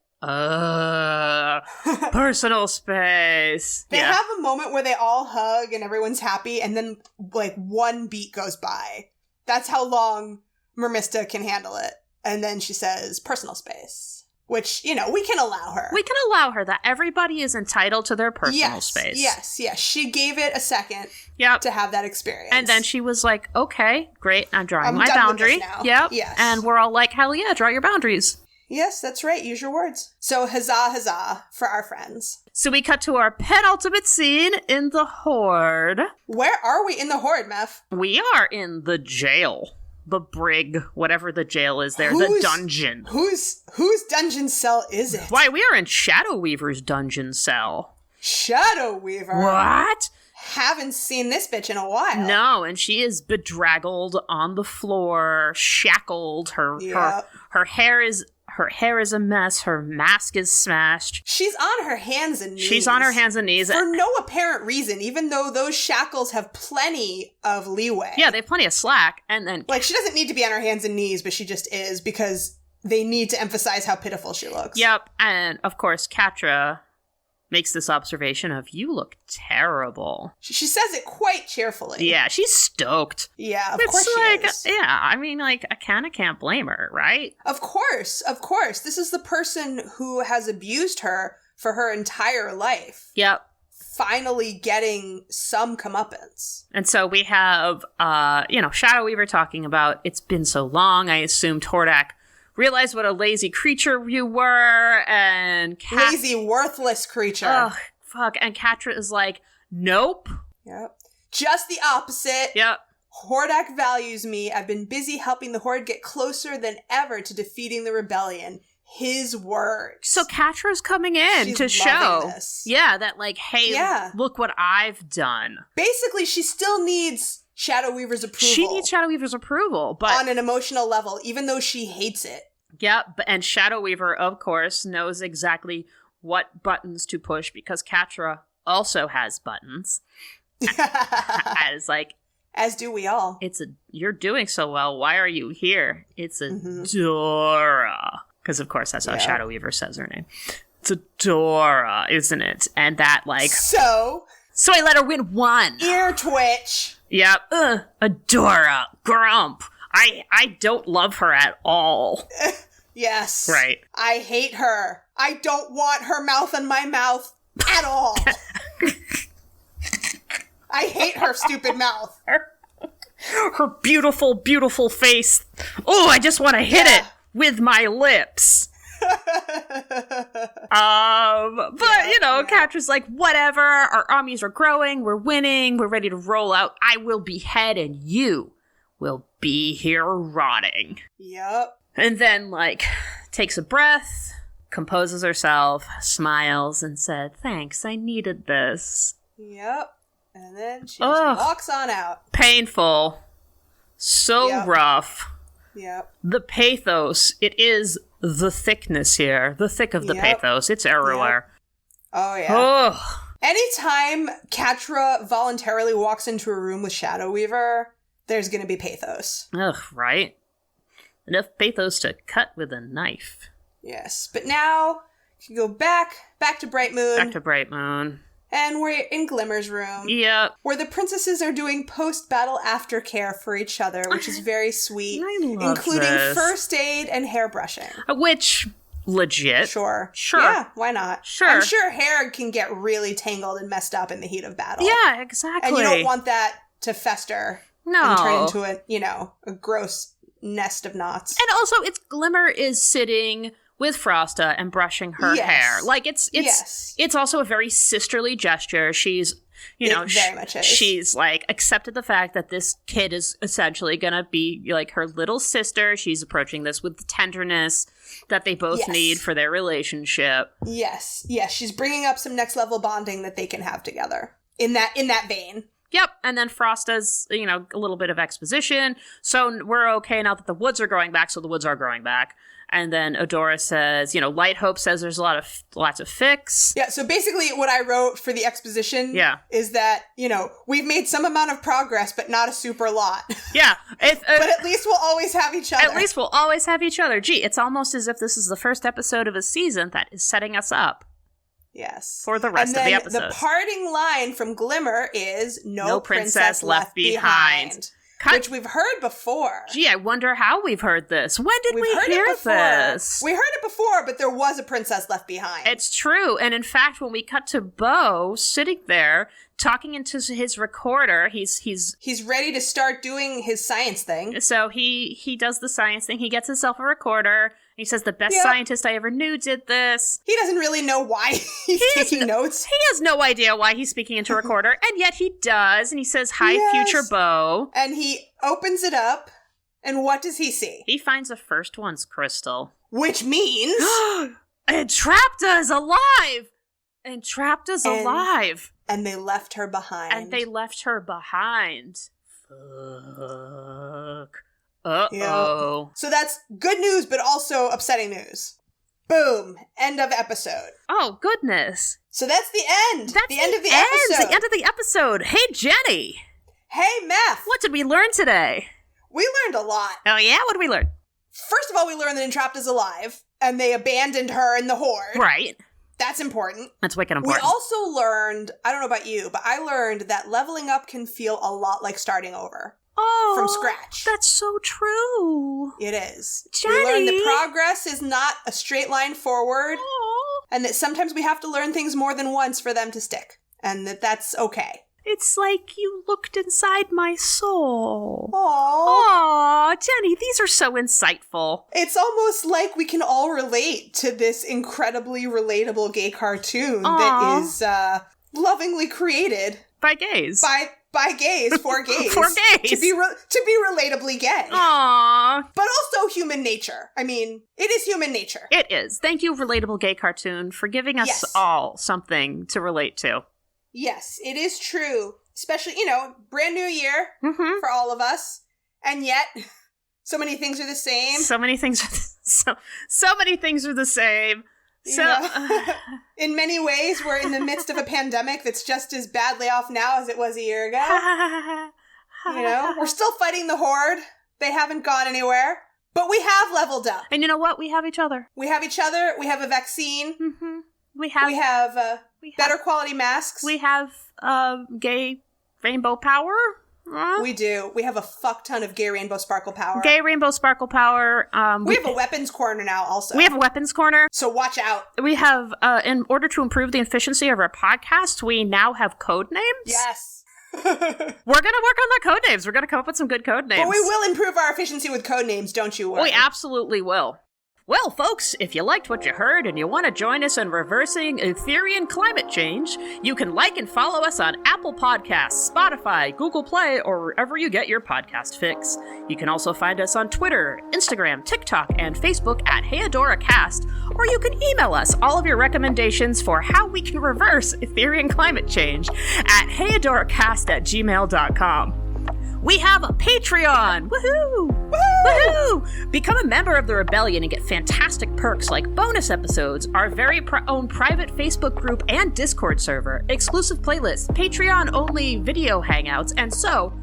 personal space. They have a moment where they all hug and everyone's happy, and then, like, one beat goes by. That's how long Mermista can handle it. And then she says, personal space. Which, we can allow her. We can allow her that. Everybody is entitled to their personal space. Yes. She gave it a second to have that experience. And then she was like, okay, great, I'm drawing my boundary. Yep. Yes. And we're all like, hell yeah, draw your boundaries. Yes, that's right. Use your words. So huzzah for our friends. So we cut to our penultimate scene in the Horde. Where are we in the Horde, Meph? We are in the jail. The brig, whatever the jail is there, the dungeon. Whose dungeon cell is it? Why, we are in Shadow Weaver's dungeon cell. Shadow Weaver? What? Haven't seen this bitch in a while. No, and she is bedraggled on the floor, shackled. Her hair is a mess. Her mask is smashed. She's on her hands and knees. For no apparent reason, even though those shackles have plenty of leeway. Yeah, they have plenty of slack. And then, like, she doesn't need to be on her hands and knees, but she just is because they need to emphasize how pitiful she looks. Yep. And, of course, Catra makes this observation of, you look terrible. She says it quite cheerfully. Yeah, she's stoked. Yeah, of course she is. Yeah, I mean, like, I kind of can't blame her, right? Of course. This is the person who has abused her for her entire life. Yep. Finally getting some comeuppance. And so we have, Shadow Weaver talking about, it's been so long, I assumed Hordak realized what a lazy creature you were, and lazy, worthless creature. Ugh, fuck. And Catra is like, nope. Yep. Just the opposite. Yep. Hordak values me. I've been busy helping the Horde get closer than ever to defeating the rebellion. His words. So Catra's coming in to show, that, like, hey, look what I've done. Basically, she still needs Shadow Weaver's approval. She needs Shadow Weaver's approval, but on an emotional level, even though she hates it. Yeah, and Shadow Weaver, of course, knows exactly what buttons to push because Catra also has buttons. As do we all. You're doing so well. Why are you here? It's Adora. Because, of course, that's how Shadow Weaver says her name. It's Adora, isn't it? And that, like... So I let her win one. Ear twitch. Yep. Adora. Grump. I don't love her at all. Yes. Right. I hate her. I don't want her mouth in my mouth at all. I hate her stupid mouth. Her beautiful, beautiful face. Oh, I just want to hit it with my lips. Catra's like, whatever, our armies are growing, we're winning, we're ready to roll out. I will behead and you will be here rotting. Yep. And then, like, takes a breath, composes herself, smiles, and said, thanks, I needed this. Yep. And then she just walks on out. Painful. So rough. Yep. The pathos, it is the thickness here. The thick of the pathos. It's everywhere. Yep. Oh, yeah. Oh. Anytime Catra voluntarily walks into a room with Shadow Weaver, there's going to be pathos. Ugh, right? Enough pathos to cut with a knife. Yes. But now, you can go back to Bright Moon. Back to Bright Moon. And we're in Glimmer's room. Yep. Where the princesses are doing post-battle aftercare for each other, which is very sweet. I love including this. First aid and hairbrushing. Which, legit. Sure. Yeah, why not? Sure. I'm sure hair can get really tangled and messed up in the heat of battle. Yeah, exactly. And you don't want that to fester. No. And turn into a gross nest of knots. And also, Glimmer is sitting with Frosta and brushing her hair. Like, it's also a very sisterly gesture. She's It very much is. She's, like, accepted the fact that this kid is essentially gonna be, like, her little sister. She's approaching this with the tenderness that they both need for their relationship. Yes. She's bringing up some next level bonding that they can have together in that vein. Yep, and then Frost does, a little bit of exposition. So we're okay now that the woods are growing back, so the woods are growing back. And then Adora says, Light Hope says there's lots of fix. Yeah, so basically what I wrote for the exposition is that, we've made some amount of progress, but not a super lot. Yeah. But at least we'll always have each other. At least we'll always have each other. Gee, it's almost as if this is the first episode of a season that is setting us up. Yes. For the rest of the episode. The parting line from Glimmer is no princess left behind. Which we've heard before. Gee, I wonder how we've heard this. When did we hear this? We heard it before, but there was a princess left behind. It's true. And in fact, when we cut to Bo sitting there, talking into his recorder, he's ready to start doing his science thing. So he does the science thing. He gets himself a recorder. He says, the best scientist I ever knew did this. He doesn't really know why he's taking notes. He has no idea why he's speaking into a recorder, and yet he does, and he says, hi, future Bo. And he opens it up, and what does he see? He finds the first one's crystal. Which means... Entrapta is alive! Entrapta's alive! And they left her behind. Fuck. Uh-oh. Yeah. So that's good news, but also upsetting news. Boom. End of episode. Oh, goodness. So that's the end. That's the end of the episode. The end of the episode. Hey, Jenny. Hey, Meth. What did we learn today? We learned a lot. Oh, yeah? What did we learn? First of all, we learned that Entrapta's alive, and they abandoned her in the Horde. Right. That's important. That's wicked important. We also learned, I don't know about you, but I learned that leveling up can feel a lot like starting over. Oh, from scratch. That's so true. It is. Jenny. We learned that progress is not a straight line forward, and that sometimes we have to learn things more than once for them to stick, and that's okay. It's like you looked inside my soul. Aww, Jenny, these are so insightful. It's almost like we can all relate to this incredibly relatable gay cartoon that is lovingly created by gays. By gays, for gays. For gays. To be relatably gay. Aww. But also human nature. I mean, it is human nature. It is. Thank you, Relatable Gay Cartoon, for giving us all something to relate to. Yes, it is true. Especially, brand new year for all of us. And yet, so many things are the same. So many things are the same. In many ways, we're in the midst of a pandemic that's just as badly off now as it was a year ago. We're still fighting the Horde. They haven't gone anywhere. But we have leveled up. And you know what? We have each other. We have each other. We have a vaccine. Mm-hmm. We have better quality masks. We have gay rainbow power. We do. We have a fuck ton of gay rainbow sparkle power. Gay rainbow sparkle power. We have a weapons corner now also. We have a weapons corner. So watch out. We have, in order to improve the efficiency of our podcast, we now have code names. Yes. We're going to work on the code names. We're going to come up with some good code names. But we will improve our efficiency with code names, don't you worry. We absolutely will. Well, folks, if you liked what you heard and you want to join us in reversing Etherean climate change, you can like and follow us on Apple Podcasts, Spotify, Google Play, or wherever you get your podcast fix. You can also find us on Twitter, Instagram, TikTok, and Facebook at HeyAdoraCast, or you can email us all of your recommendations for how we can reverse Etherean climate change at HeyAdoraCast@gmail.com. We have a Patreon! Woohoo! Woohoo! Become a member of the Rebellion and get fantastic perks like bonus episodes, our very own private Facebook group and Discord server, exclusive playlists, Patreon-only video hangouts, and so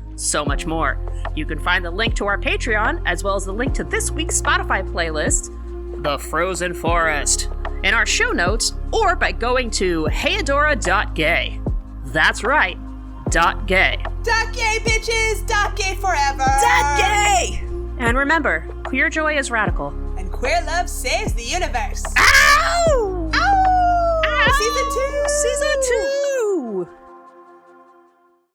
much more. You can find the link to our Patreon, as well as the link to this week's Spotify playlist, The Frozen Forest, in our show notes, or by going to heyadora.gay. That's right. .gay. .gay, bitches! .gay forever! .gay! And remember, queer joy is radical. And queer love saves the universe. Ow! Ow! Ow! Season 2! Season 2!